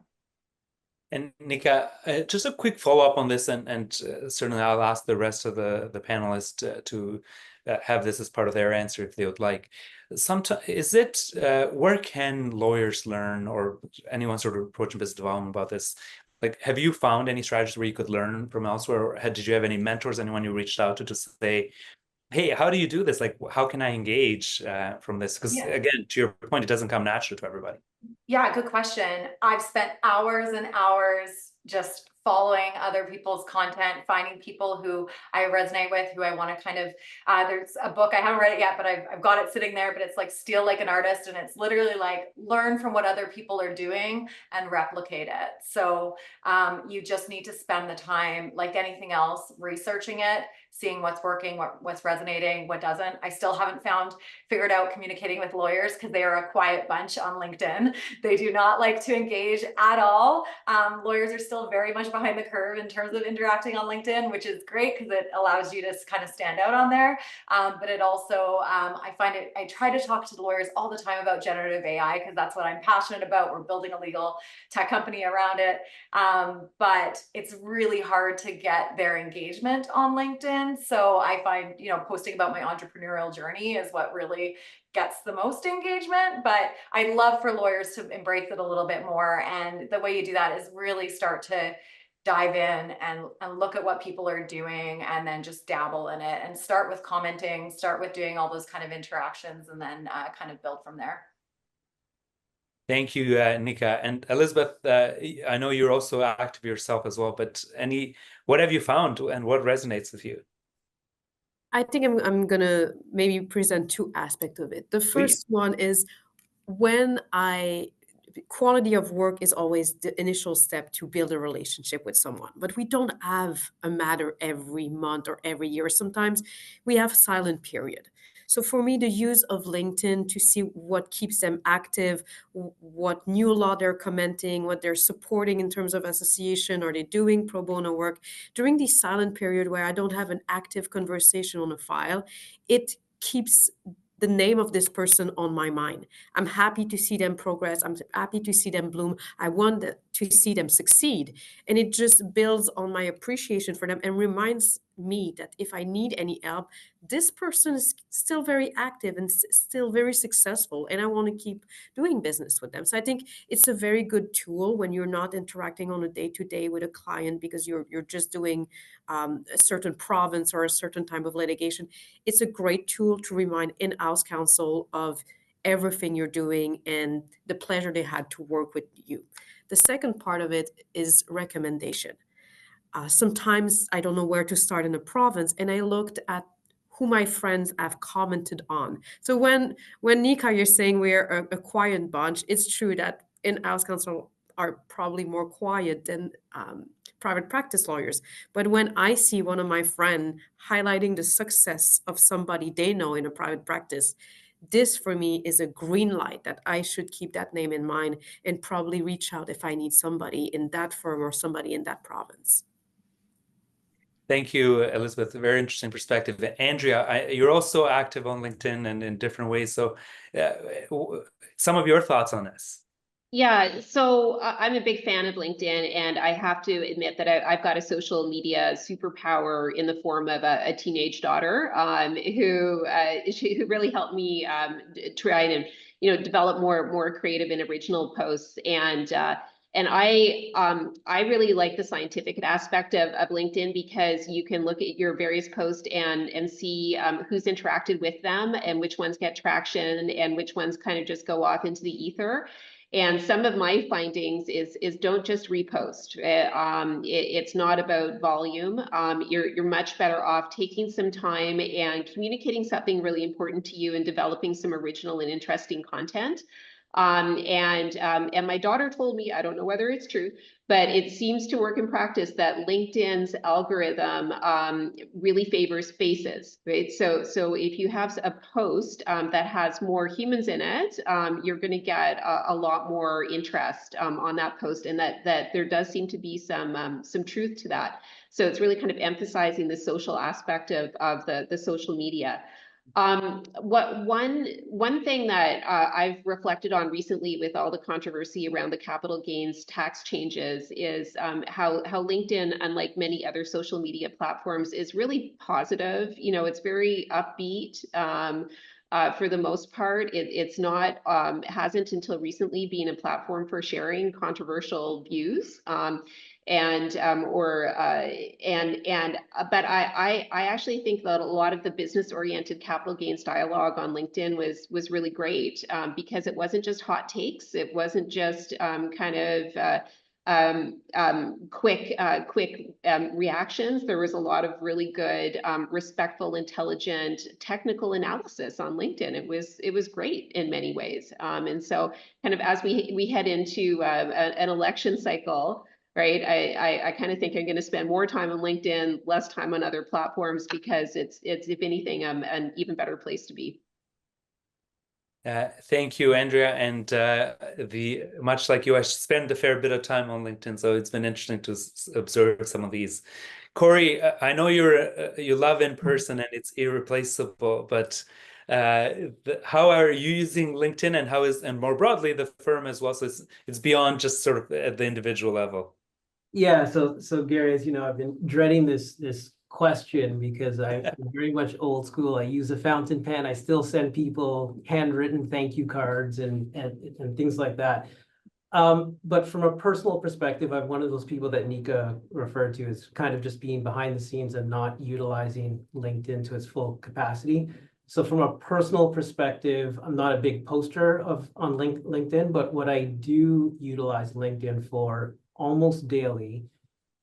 And Nika, just a quick follow-up on this, and certainly I'll ask the rest of the panelists to have this as part of their answer if they would like. Sometimes, where can lawyers learn, or anyone sort of approaching business development about this? Like, have you found any strategies where you could learn from elsewhere, or did you have any mentors, anyone you reached out to say, hey, how do you do this? Like, how can I engage from this? Because again, to your point, it doesn't come natural to everybody. Yeah, good question. I've spent hours and hours just following other people's content, finding people who I resonate with, who I want to kind of, there's a book, I haven't read it yet, but I've got it sitting there, but it's like Steal Like an Artist. And it's literally like, learn from what other people are doing and replicate it. So you just need to spend the time, like anything else, researching it, seeing what's working, what's resonating, what doesn't. I still haven't figured out communicating with lawyers because they are a quiet bunch on LinkedIn. They do not like to engage at all. Lawyers are still very much behind the curve in terms of interacting on LinkedIn, which is great because it allows you to kind of stand out on there. But it also, I try to talk to the lawyers all the time about generative AI because that's what I'm passionate about. We're building a legal tech company around it. But it's really hard to get their engagement on LinkedIn. So I find, posting about my entrepreneurial journey is what really gets the most engagement. But I'd love for lawyers to embrace it a little bit more. And the way you do that is really start to dive in and look at what people are doing, and then just dabble in it and start with commenting, start with doing all those kind of interactions, and then kind of build from there. Thank you, Nika. And Elizabeth, I know you're also active yourself as well, but what have you found and what resonates with you? I think I'm gonna maybe present two aspects of it. The first one is quality of work is always the initial step to build a relationship with someone, but we don't have a matter every month or every year. Sometimes we have silent period. So for me, the use of LinkedIn to see what keeps them active, what new law they're commenting, what they're supporting in terms of association, are they doing pro bono work during the silent period where I don't have an active conversation on a file, it keeps the name of this person on my mind. I'm happy to see them progress. I'm happy to see them bloom. I want to see them succeed. And it just builds on my appreciation for them and reminds me that if I need any help, this person is still very active and still very successful, and I want to keep doing business with them. So I think it's a very good tool when you're not interacting on a day-to-day with a client because you're just doing a certain province or a certain type of litigation. It's a great tool to remind in-house counsel of everything you're doing and the pleasure they had to work with you. The second part of it is recommendation. Sometimes I don't know where to start in a province, and I looked at who my friends have commented on. So when Nika, you're saying we're a quiet bunch, it's true that in-house counsel are probably more quiet than private practice lawyers. But when I see one of my friends highlighting the success of somebody they know in a private practice, this for me is a green light that I should keep that name in mind and probably reach out if I need somebody in that firm or somebody in that province. Thank you, Elizabeth. A very interesting perspective. Andrea, you're also active on LinkedIn and in different ways. So some of your thoughts on this. Yeah, so I'm a big fan of LinkedIn, and I have to admit that I've got a social media superpower in the form of a teenage daughter who really helped me try and develop more creative and original posts. And I really like the scientific aspect of LinkedIn, because you can look at your various posts and see who's interacted with them and which ones get traction and which ones kind of just go off into the ether. And some of my findings is don't just repost. It's not about volume. You're much better off taking some time and communicating something really important to you and developing some original and interesting content. And my daughter told me, I don't know whether it's true, but it seems to work in practice that LinkedIn's algorithm really favors faces, right? So if you have a post that has more humans in it, you're going to get a lot more interest on that post, and that there does seem to be some truth to that. So it's really kind of emphasizing the social aspect of the social media. One thing that I've reflected on recently with all the controversy around the capital gains tax changes is how LinkedIn, unlike many other social media platforms, is really positive. It's very upbeat. For the most part, it's not hasn't until recently been a platform for sharing controversial views. But I actually think that a lot of the business-oriented capital gains dialogue on LinkedIn was really great, because it wasn't just hot takes. It wasn't just quick reactions. There was a lot of really good, respectful, intelligent, technical analysis on LinkedIn. It was great in many ways. And so kind of as we head into an election cycle, right? I kind of think I'm going to spend more time on LinkedIn, less time on other platforms, because it's if anything, an even better place to be. Thank you, Andrea. And much like you, I spend a fair bit of time on LinkedIn, so it's been interesting to observe some of these. Corey, I know you love in person and it's irreplaceable, but how are you using LinkedIn, and more broadly the firm as well? So it's beyond just sort of at the individual level. Yeah, so Gary, as you know, I've been dreading this question because I'm very much old school. I use a fountain pen. I still send people handwritten thank you cards and things like that. But from a personal perspective, I'm one of those people that Nika referred to as kind of just being behind the scenes and not utilizing LinkedIn to its full capacity. So from a personal perspective, I'm not a big poster on LinkedIn, but what I do utilize LinkedIn for almost daily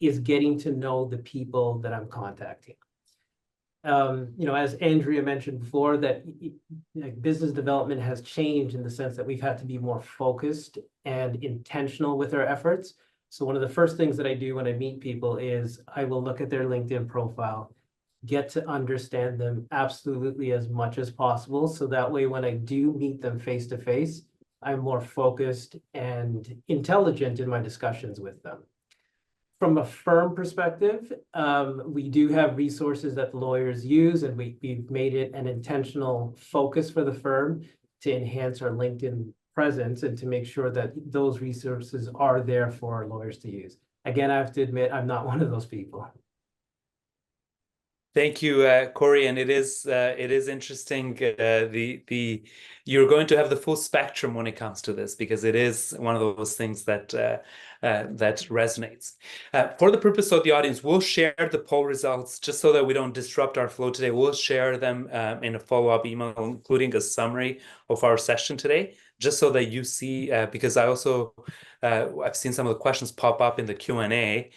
is getting to know the people that I'm contacting. As Andrea mentioned before, that business development has changed in the sense that we've had to be more focused and intentional with our efforts. So one of the first things that I do when I meet people is I will look at their LinkedIn profile, get to understand them absolutely as much as possible. So that way, when I do meet them face to face, I'm more focused and intelligent in my discussions with them. From a firm perspective, we do have resources that the lawyers use, and we've made it an intentional focus for the firm to enhance our LinkedIn presence and to make sure that those resources are there for our lawyers to use. Again, I have to admit, I'm not one of those people. Thank you, Corey. And it is interesting. You're going to have the full spectrum when it comes to this, because it is one of those things that that resonates. For the purpose of the audience, we'll share the poll results just so that we don't disrupt our flow today. We'll share them in a follow-up email, including a summary of our session today, just so that you see. Because I also I've seen some of the questions pop up in the Q&A.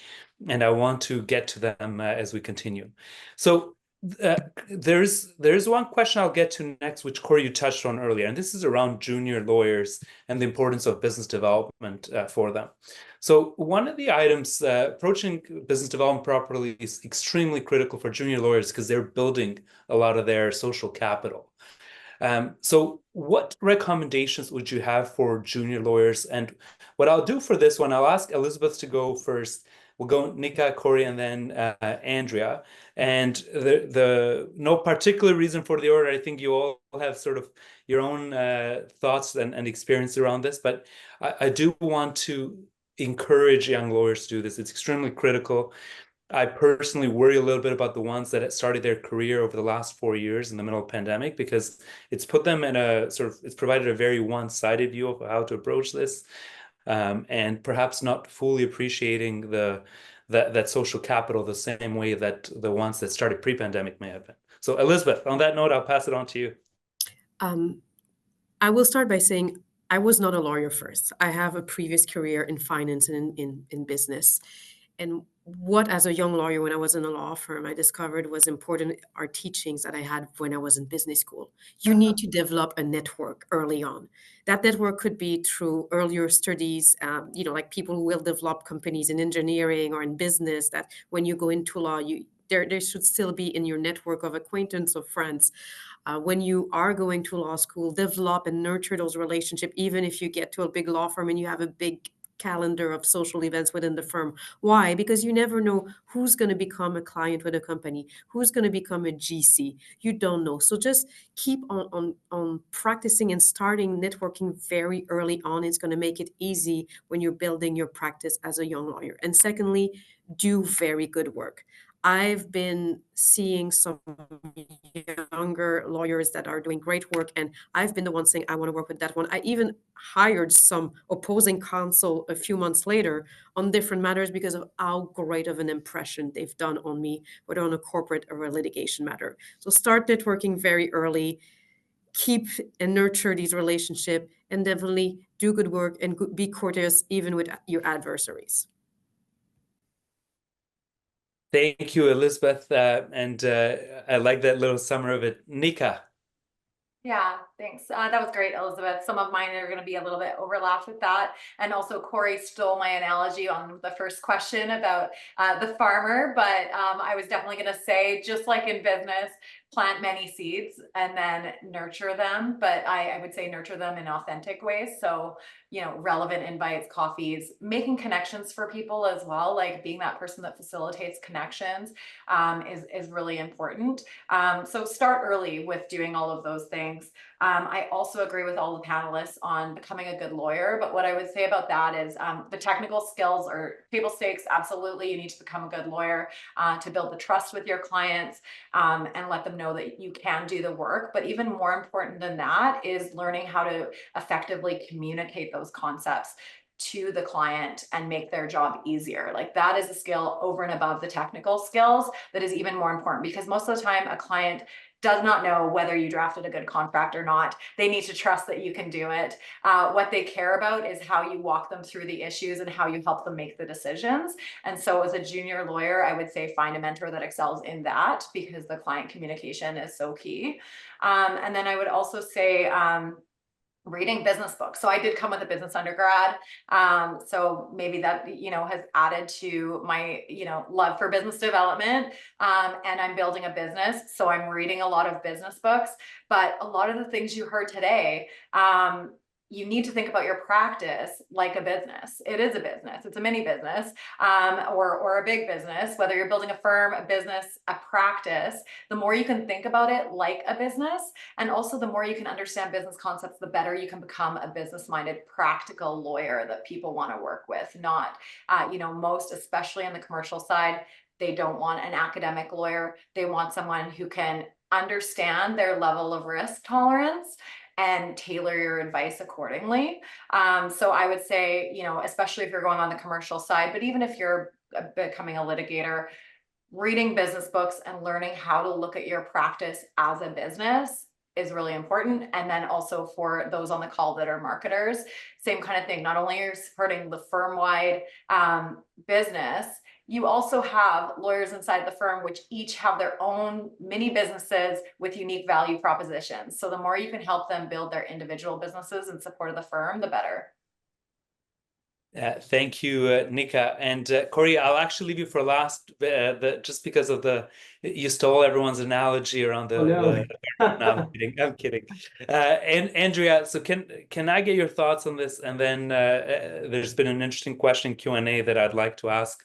And I want to get to them as we continue. So there's one question I'll get to next, which Corey, you touched on earlier, and this is around junior lawyers and the importance of business development for them. So one of the items, approaching business development properly is extremely critical for junior lawyers because they're building a lot of their social capital. So what recommendations would you have for junior lawyers? And what I'll do for this one, I'll ask Elizabeth to go first. We'll go Nika, Corey, and then Andrea. And the no particular reason for the order. I think you all have sort of your own thoughts and experience around this, but I do want to encourage young lawyers to do this. It's extremely critical. I personally worry a little bit about the ones that had started their career over the last 4 years in the middle of pandemic, because it's put them in a sort of, it's provided a very one-sided view of how to approach this, and perhaps not fully appreciating that social capital the same way that the ones that started pre-pandemic may have been. So Elizabeth, on that note, I'll pass it on to you. I will start by saying I was not a lawyer first. I have a previous career in finance and in business. And what, as a young lawyer, when I was in a law firm, I discovered was important are teachings that I had when I was in business school. You need to develop a network early on. That network could be through earlier studies, like people who will develop companies in engineering or in business, that when you go into law, there should still be in your network of acquaintance of friends. When you are going to law school, develop and nurture those relationships, even if you get to a big law firm and you have a big calendar of social events within the firm. Why? Because you never know who's going to become a client with a company, who's going to become a GC. You don't know. So just keep on practicing and starting networking very early on. It's going to make it easy when you're building your practice as a young lawyer. And secondly, do very good work. I've been seeing some younger lawyers that are doing great work, and I've been the one saying, I want to work with that one. I even hired some opposing counsel a few months later on different matters because of how great of an impression they've done on me, whether on a corporate or a litigation matter. So start networking very early, keep and nurture these relationships, and definitely do good work and be courteous even with your adversaries. Thank you, Elizabeth. And I like that little summary of it. Nika. Yeah, thanks. That was great, Elizabeth. Some of mine are going to be a little bit overlapped with that. And also Corey stole my analogy on the first question about the farmer, but I was definitely going to say, just like in business, plant many seeds and then nurture them. But I would say nurture them in authentic ways. So, relevant invites, coffees, making connections for people as well, like being that person that facilitates connections is really important. So start early with doing all of those things. I also agree with all the panelists on becoming a good lawyer, but what I would say about that is the technical skills are table stakes. Absolutely, you need to become a good lawyer to build the trust with your clients and let them know that you can do the work. But even more important than that is learning how to effectively communicate those concepts to the client and make their job easier. Like that is a skill over and above the technical skills that is even more important, because most of the time a client does not know whether you drafted a good contract or not. They need to trust that you can do it. What they care about is how you walk them through the issues and how you help them make the decisions. And so as a junior lawyer, I would say find a mentor that excels in that, because the client communication is so key. And then I would also say, reading business books. So I did come with a business undergrad. So maybe that, has added to my, love for business development. And I'm building a business. So I'm reading a lot of business books, but a lot of the things you heard today, you need to think about your practice like a business. It is a business. It's a mini business, or a big business, whether you're building a firm, a business, a practice. The more you can think about it like a business, and also the more you can understand business concepts, the better you can become a business-minded, practical lawyer that people want to work with. Not, most, especially on the commercial side, they don't want an academic lawyer. They want someone who can understand their level of risk tolerance and tailor your advice accordingly. So I would say, especially if you're going on the commercial side, but even if you're becoming a litigator, reading business books and learning how to look at your practice as a business is really important. And then also for those on the call that are marketers, same kind of thing. Not only are you supporting the firm-wide business, you also have lawyers inside the firm, which each have their own mini businesses with unique value propositions. So the more you can help them build their individual businesses in support of the firm, the better. Thank you, Nika. And Corey, I'll actually leave you for last, just because of you stole everyone's analogy around the. Oh, no. No, I'm kidding. I'm kidding. And Andrea, so can I get your thoughts on this? And then there's been an interesting question Q&A that I'd like to ask,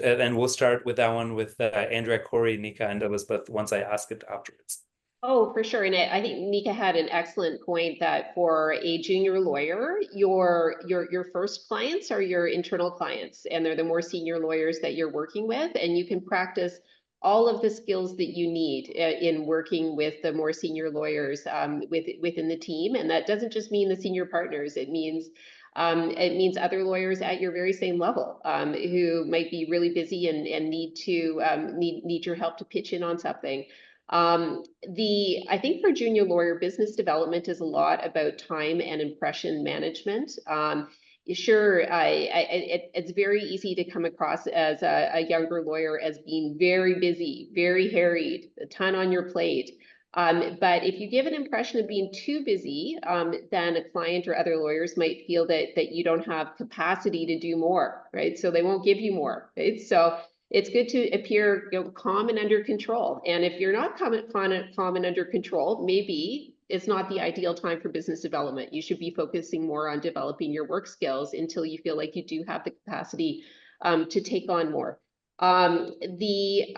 and we'll start with that one with Andrea, Corey, Nika, and Elizabeth once I ask it afterwards. Oh, for sure. And I think Nika had an excellent point that for a junior lawyer, your first clients are your internal clients, and they're the more senior lawyers that you're working with, and you can practice all of the skills that you need in working with the more senior lawyers within the team. And that doesn't just mean the senior partners. It means other lawyers at your very same level who might be really busy and need your help to pitch in on something. I think for junior lawyer, business development is a lot about time and impression management. Sure, it's very easy to come across as a younger lawyer as being very busy, very harried, a ton on your plate. But if you give an impression of being too busy, then a client or other lawyers might feel that you don't have capacity to do more, right? So they won't give you more, right? So it's good to appear, calm and under control. And if you're not calm and under control, maybe it's not the ideal time for business development. You should be focusing more on developing your work skills until you feel like you do have the capacity to take on more. The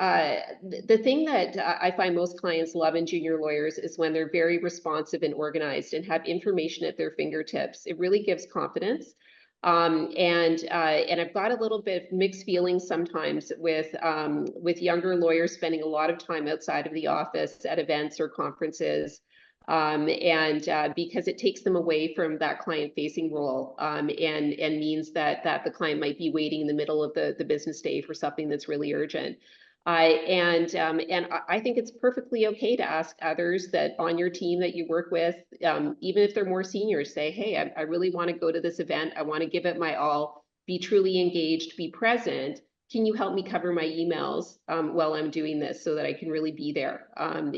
thing that I find most clients love in junior lawyers is when they're very responsive and organized and have information at their fingertips. It really gives confidence. And I've got a little bit of mixed feelings sometimes with younger lawyers spending a lot of time outside of the office at events or conferences, because it takes them away from that client-facing role, and means that the client might be waiting in the middle of the business day for something that's really urgent. And I think it's perfectly okay to ask others that on your team that you work with, even if they're more senior, say, hey, I really want to go to this event. I want to give it my all, be truly engaged, be present. Can you help me cover my emails while I'm doing this so that I can really be there and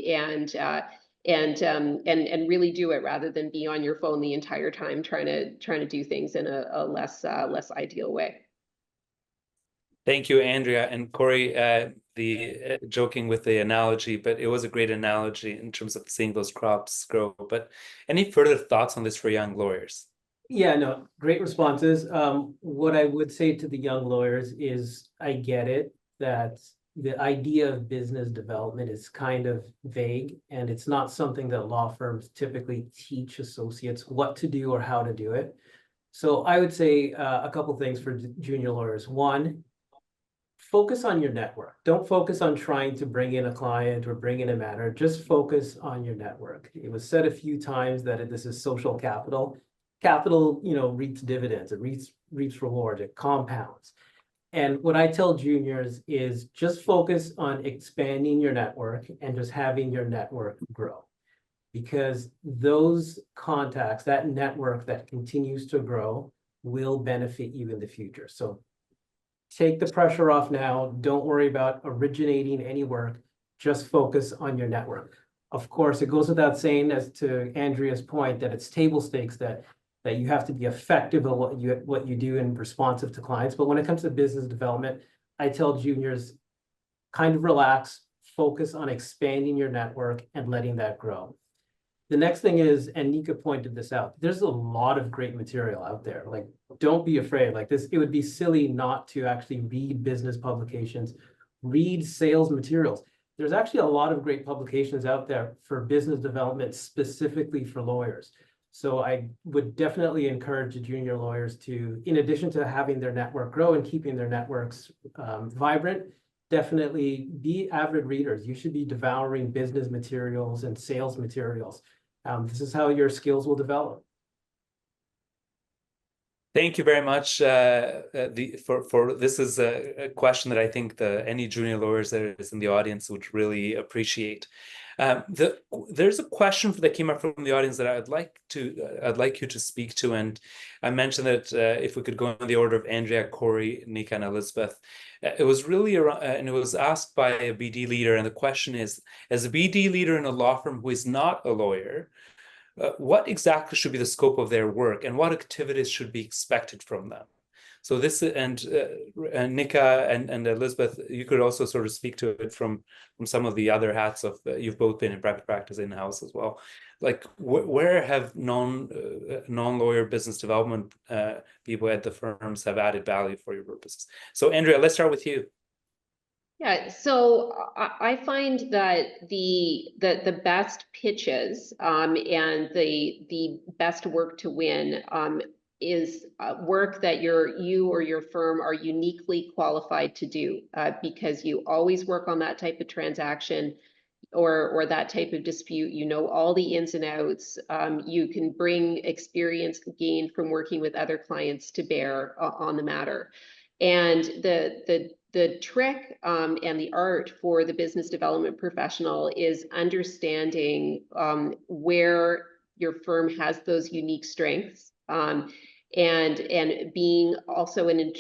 really do it rather than be on your phone the entire time trying to do things in a less ideal way. Thank you, Andrea and Corey. Joking with the analogy, but it was a great analogy in terms of seeing those crops grow. But any further thoughts on this for young lawyers? Yeah, no, great responses. What I would say to the young lawyers is I get it that the idea of business development is kind of vague, and it's not something that law firms typically teach associates what to do or how to do it. So I would say a couple things for junior lawyers. One, focus on your network. Don't focus on trying to bring in a client or bring in a matter. Just focus on your network. It was said a few times that this is social capital. Capital, reaps dividends. It reaps reward. It compounds. And what I tell juniors is just focus on expanding your network and just having your network grow. Because those contacts, that network that continues to grow, will benefit you in the future. So take the pressure off now. Don't worry about originating any work. Just focus on your network. Of course, it goes without saying, as to Andrea's point, that it's table stakes that you have to be effective at what you do and responsive to clients. But when it comes to business development, I tell juniors, kind of relax, focus on expanding your network and letting that grow. The next thing is, and Nika pointed this out, there's a lot of great material out there. Like, don't be afraid. Like this, it would be silly not to actually read business publications, read sales materials. There's actually a lot of great publications out there for business development, specifically for lawyers. So I would definitely encourage the junior lawyers to, in addition to having their network grow and keeping their networks vibrant, definitely be avid readers. You should be devouring business materials and sales materials. This is how your skills will develop. Thank you very much. For this is a question that I think any junior lawyers that is in the audience would really appreciate. There's a question that came up from the audience that I'd like you to speak to, and I mentioned that if we could go in the order of Andrea, Corey, Nika, and Elizabeth. It was really around, and it was asked by a BD leader, and the question is: as a BD leader in a law firm who is not a lawyer, what exactly should be the scope of their work, and what activities should be expected from them? So this, and Nika and Elizabeth, you could also sort of speak to it from some of the other hats of, you've both been in private practice in-house as well. Like where have non-lawyer business development people at the firms have added value for your purposes? So Andrea, let's start with you. Yeah, so I find that the best pitches and the best work to win is work that you or your firm are uniquely qualified to do, because you always work on that type of transaction or that type of dispute. You know all the ins and outs. You can bring experience gained from working with other clients to bear on the matter. And the trick and the art for the business development professional is understanding where your firm has those unique strengths, and being also an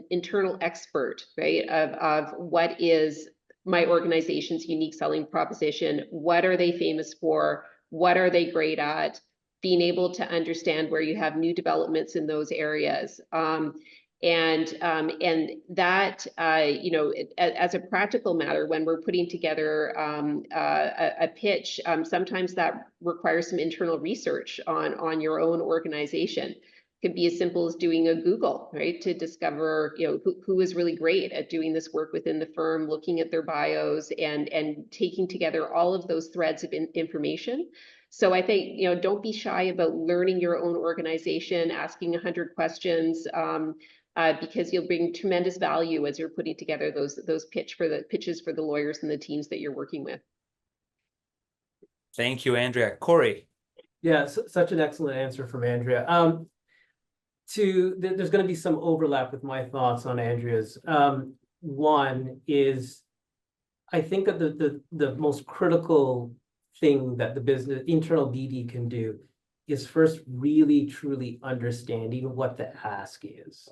internal expert, right, of what is my organization's unique selling proposition. What are they famous for? What are they great at? Being able to understand where you have new developments in those areas. And that, as a practical matter, when we're putting together a pitch, sometimes that requires some internal research on your own organization. Could be as simple as doing a Google, right, to discover, who is really great at doing this work within the firm, looking at their bios and taking together all of those threads of information. So I think, don't be shy about learning your own organization, asking 100 questions, because you'll bring tremendous value as you're putting together those pitches for the lawyers and the teams that you're working with. Thank you, Andrea. Corey. Yeah, such an excellent answer from Andrea. There's going to be some overlap with my thoughts on Andrea's. One is, I think that the most critical thing that the business internal BD can do is first really truly understanding what the ask is.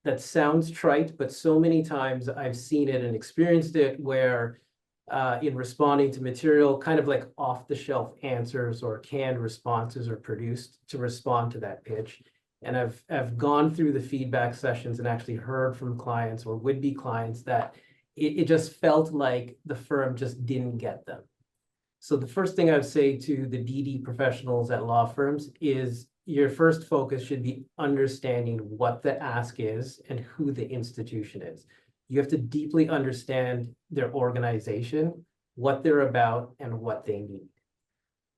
That sounds trite, but so many times I've seen it and experienced it where in responding to material, kind of like off-the-shelf answers or canned responses are produced to respond to that pitch. And I've gone through the feedback sessions and actually heard from clients or would-be clients that it just felt like the firm just didn't get them. So the first thing I would say to the BD professionals at law firms is your first focus should be understanding what the ask is and who the institution is. You have to deeply understand their organization, what they're about, and what they need.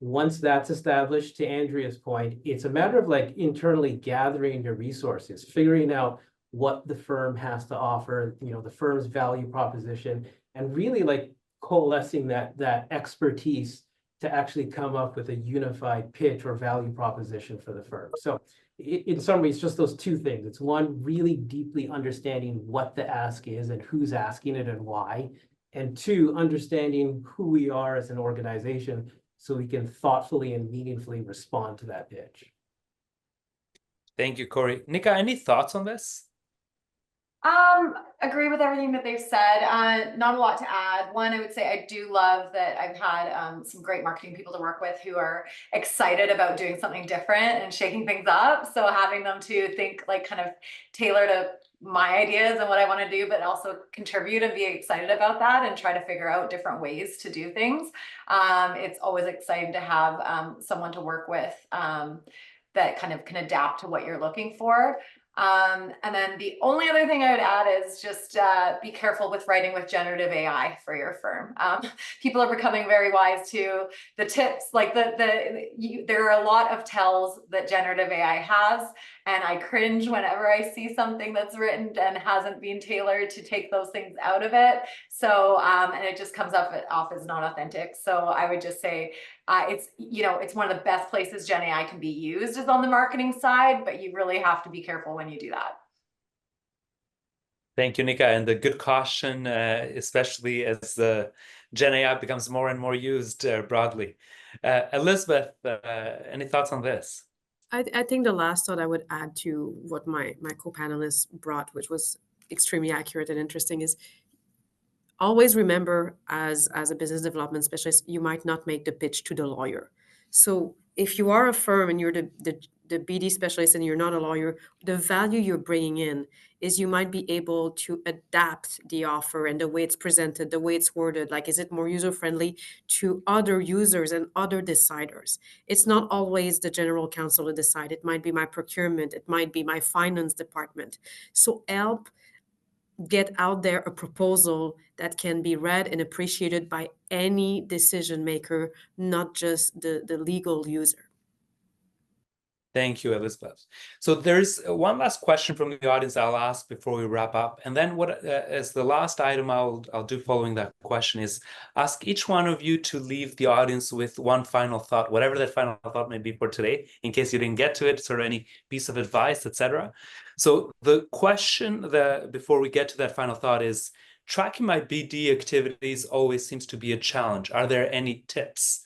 Once that's established, to Andrea's point, it's a matter of like internally gathering your resources, figuring out what the firm has to offer, the firm's value proposition, and really like coalescing that expertise to actually come up with a unified pitch or value proposition for the firm. So in summary, it's just those two things. It's one, really deeply understanding what the ask is and who's asking it and why. And two, understanding who we are as an organization so we can thoughtfully and meaningfully respond to that pitch. Thank you, Corey. Nika, any thoughts on this? Agree with everything that they've said. Not a lot to add. One, I would say I do love that I've had some great marketing people to work with who are excited about doing something different and shaking things up. So having them to think like kind of tailor to my ideas and what I want to do, but also contribute and be excited about that and try to figure out different ways to do things. It's always exciting to have someone to work with that kind of can adapt to what you're looking for. And then the only other thing I would add is just be careful with writing with generative AI for your firm. People are becoming very wise to the tips, like there are a lot of tells that generative AI has, and I cringe whenever I see something that's written and hasn't been tailored to take those things out of it. So, and it just comes off as not authentic. So I would just say, it's one of the best places Gen AI can be used is on the marketing side, but you really have to be careful when you do that. Thank you, Nika, and the good caution, especially as the Gen AI becomes more and more used broadly. Elizabeth, any thoughts on this? I think the last thought I would add to what my co-panelists brought, which was extremely accurate and interesting, is always remember as a business development specialist, you might not make the pitch to the lawyer. So if you are a firm and you're the BD specialist and you're not a lawyer, the value you're bringing in is you might be able to adapt the offer and the way it's presented, the way it's worded, like is it more user-friendly to other users and other deciders. It's not always the general counsel to decide. It might be my procurement, it might be my finance department. So help get out there a proposal that can be read and appreciated by any decision maker, not just the legal user. Thank you, Elizabeth. So there's one last question from the audience I'll ask before we wrap up. And then what as the last item I'll do following that question is ask each one of you to leave the audience with one final thought, whatever that final thought may be for today, in case you didn't get to it, sort of any piece of advice, etc. So the question before we get to that final thought is, tracking my BD activities always seems to be a challenge. Are there any tips?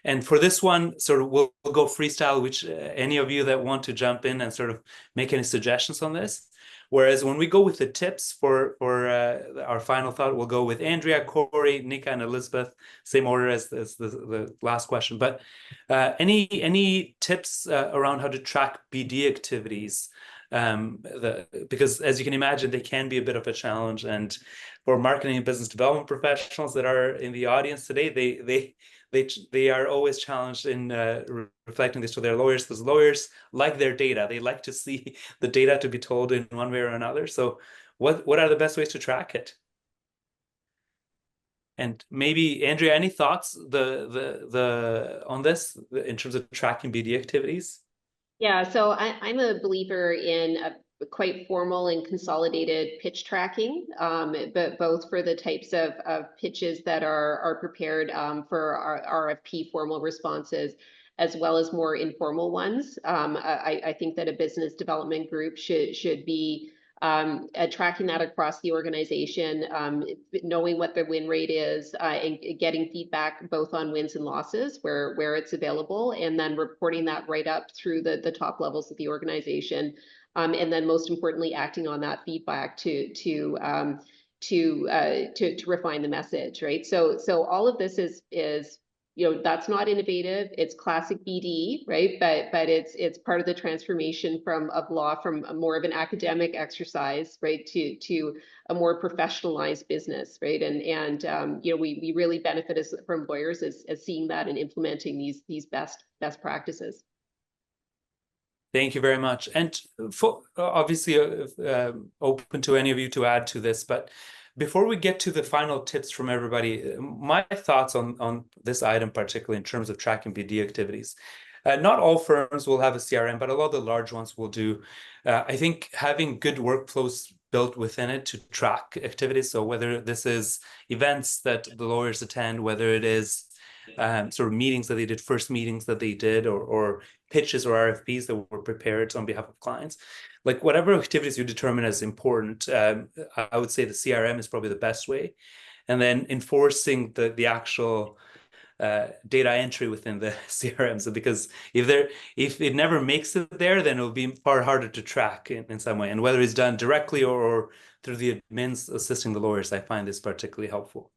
And for this one, sort of we'll go freestyle, which any of you that want to jump in and sort of make any suggestions on this. Whereas when we go with the tips for our final thought, we'll go with Andrea, Corey, Nika, and Elizabeth, same order as the last question. But any tips around how to track BD activities? Because as you can imagine, they can be a bit of a challenge. And for marketing and business development professionals that are in the audience today, they are always challenged in reflecting this to their lawyers, because lawyers like their data. They like to see the data to be told in one way or another. So what are the best ways to track it? And maybe, Andrea, any thoughts on this in terms of tracking BD activities? Yeah, so I'm a believer in a quite formal and consolidated pitch tracking, but both for the types of pitches that are prepared for our RFP formal responses, as well as more informal ones. I think that a business development group should be tracking that across the organization, knowing what the win rate is, and getting feedback both on wins and losses where it's available, and then reporting that right up through the top levels of the organization. And then most importantly, acting on that feedback to refine the message, right? So all of this is that's not innovative. It's classic BD, right? But it's part of the transformation of law from more of an academic exercise, right, to a more professionalized business, right? And we really benefit from lawyers as seeing that and implementing these best practices. Thank you very much. And for, obviously open to any of you to add to this, but before we get to the final tips from everybody, my thoughts on this item, particularly in terms of tracking BD activities. Not all firms will have a CRM, but a lot of the large ones will do. I think having good workflows built within it to track activities, so whether this is events that the lawyers attend, whether it is sort of meetings that they did, first meetings that they did, or pitches or RFPs that were prepared on behalf of clients, like whatever activities you determine as important, I would say the CRM is probably the best way. And then enforcing the actual data entry within the CRM. So because if it never makes it there, then it'll be far harder to track in some way. And whether it's done directly or through the admins assisting the lawyers, I find this particularly helpful.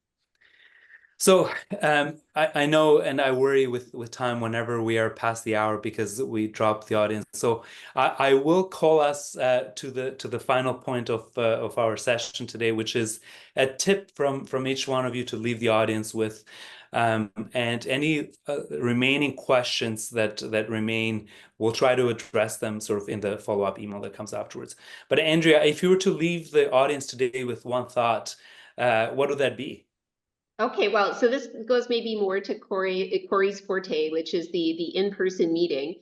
So I know, and I worry with time whenever we are past the hour because we drop the audience. So I will call us to the final point of our session today, which is a tip from each one of you to leave the audience with, and any remaining questions that remain, we'll try to address them sort of in the follow-up email that comes afterwards. But Andrea, if you were to leave the audience today with one thought, what would that be? Okay, well, so this goes maybe more to Corey's forte, which is the in-person meeting,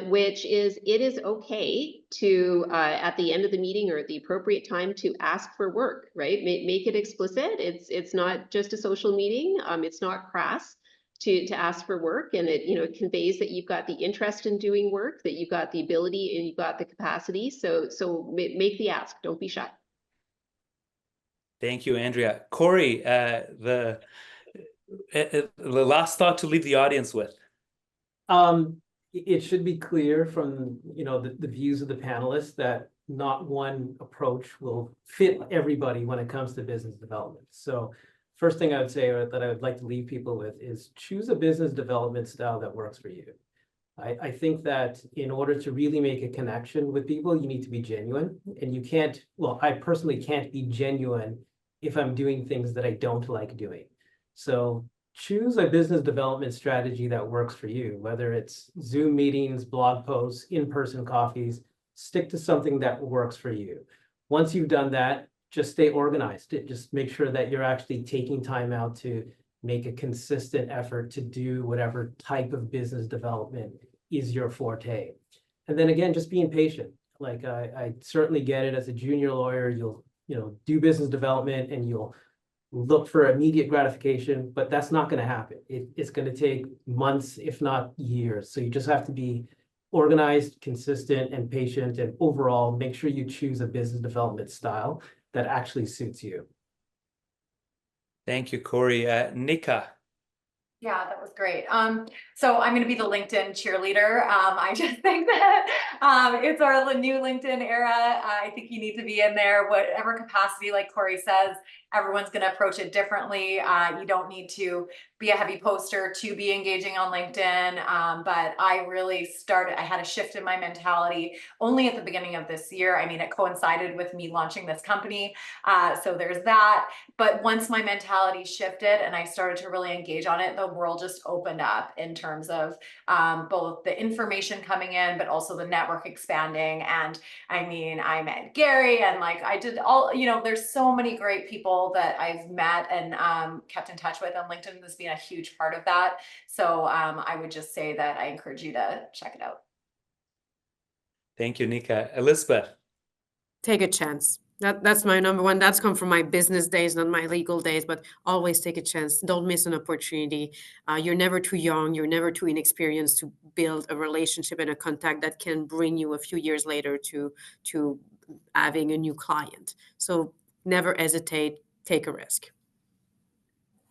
which is it is okay to at the end of the meeting or at the appropriate time to ask for work, right? Make it explicit. It's not just a social meeting. It's not crass to ask for work, and it conveys that you've got the interest in doing work, that you've got the ability and you've got the capacity. So make the ask. Don't be shy. Thank you, Andrea. Corey, the last thought to leave the audience with. It should be clear from the views of the panelists that not one approach will fit everybody when it comes to business development. So first thing I would say, or that I would like to leave people with, is choose a business development style that works for you. I think that in order to really make a connection with people, you need to be genuine. And you can't, well, I personally can't be genuine if I'm doing things that I don't like doing. So choose a business development strategy that works for you, whether it's Zoom meetings, blog posts, in-person coffees. Stick to something that works for you. Once you've done that, just stay organized. Just make sure that you're actually taking time out to make a consistent effort to do whatever type of business development is your forte. And then again, just being patient. Like I certainly get it as a junior lawyer, you'll do business development and you'll look for immediate gratification, but that's not going to happen. It's going to take months, if not years. So you just have to be organized, consistent, and patient, and overall make sure you choose a business development style that actually suits you. Thank you, Corey. Nika. Yeah, that was great. So I'm going to be the LinkedIn cheerleader. I just think that it's our new LinkedIn era. I think you need to be in there, whatever capacity, like Corey says, everyone's going to approach it differently. You don't need to be a heavy poster to be engaging on LinkedIn. But I really I had a shift in my mentality only at the beginning of this year. I mean, it coincided with me launching this company. So there's that. But once my mentality shifted and I started to really engage on it, the world just opened up in terms of both the information coming in, but also the network expanding. And I mean, I met Gary and like I did all, there's so many great people that I've met and kept in touch with, and LinkedIn has been a huge part of that. So I would just say that I encourage you to check it out. Thank you, Nika. Elizabeth. Take a chance. That's my number one. That's come from my business days, not my legal days, but always take a chance. Don't miss an opportunity. You're never too young. You're never too inexperienced to build a relationship and a contact that can bring you a few years later to having a new client. So never hesitate. Take a risk.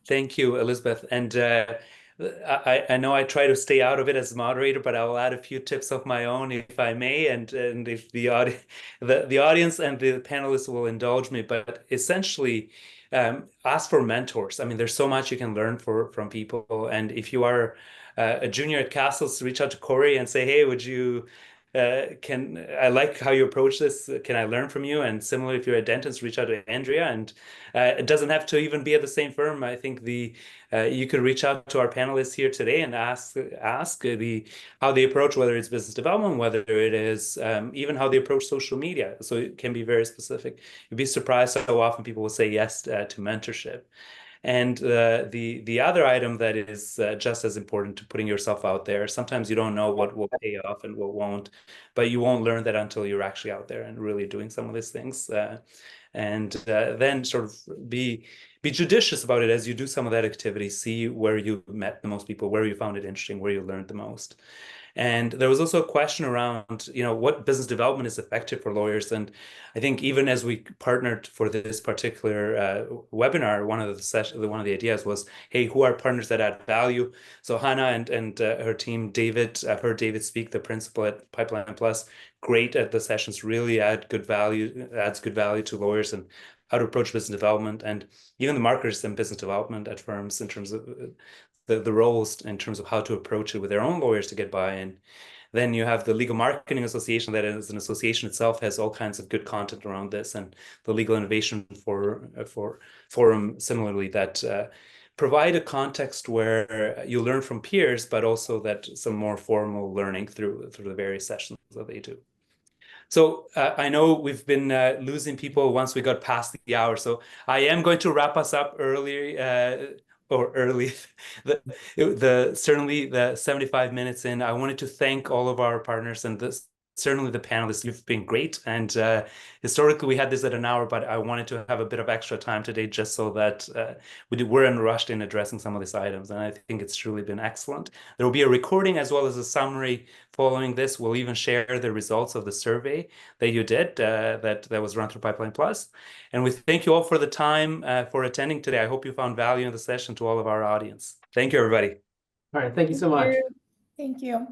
Thank you, Elizabeth. And I know I try to stay out of it as a moderator, but I'll add a few tips of my own if I may, and if the audience and the panelists will indulge me. But essentially, ask for mentors. I mean, there's so much you can learn from people. And if you are a junior at Castles, reach out to Corey and say, hey, would you I like how you approach this. Can I learn from you? And similarly, if you're a dentist, reach out to Andrea. And it doesn't have to even be at the same firm. I think you could reach out to our panelists here today and ask how they approach, whether it's business development, whether it is even how they approach social media. So it can be very specific. You'd be surprised how often people will say yes to mentorship. And the other item that is just as important to putting yourself out there. Sometimes you don't know what will pay off and what won't, but you won't learn that until you're actually out there and really doing some of these things. And then sort of be judicious about it as you do some of that activity. See where you met the most people, where you found it interesting, where you learned the most. And there was also a question around, what business development is effective for lawyers. And I think even as we partnered for this particular webinar, one of the ideas was, hey, who are partners that add value? So Hannah and her team, David, I've heard David speak, the principal at Pipeline Plus, great at the sessions, really adds good value to lawyers and how to approach business development, and even the marketers and business development at firms in terms of the roles in terms of how to approach it with their own lawyers to get buy-in. Then you have the Legal Marketing Association, that is an association itself, has all kinds of good content around this, and the Legal Innovation Forum similarly, that provide a context where you learn from peers, but also that some more formal learning through the various sessions that they do. So I know we've been losing people once we got past the hour, so I am going to wrap us up early. Certainly the 75 minutes in. I wanted to thank all of our partners and certainly the panelists. You've been great. And historically, we had this at an hour, but I wanted to have a bit of extra time today just so that we weren't rushed in addressing some of these items. And I think it's truly been excellent. There will be a recording as well as a summary following this. We'll even share the results of the survey that you did that was run through Pipeline Plus. And we thank you all for the time for attending today. I hope you found value in the session to all of our audience. Thank you, everybody. All right. Thank you so much. Thank you.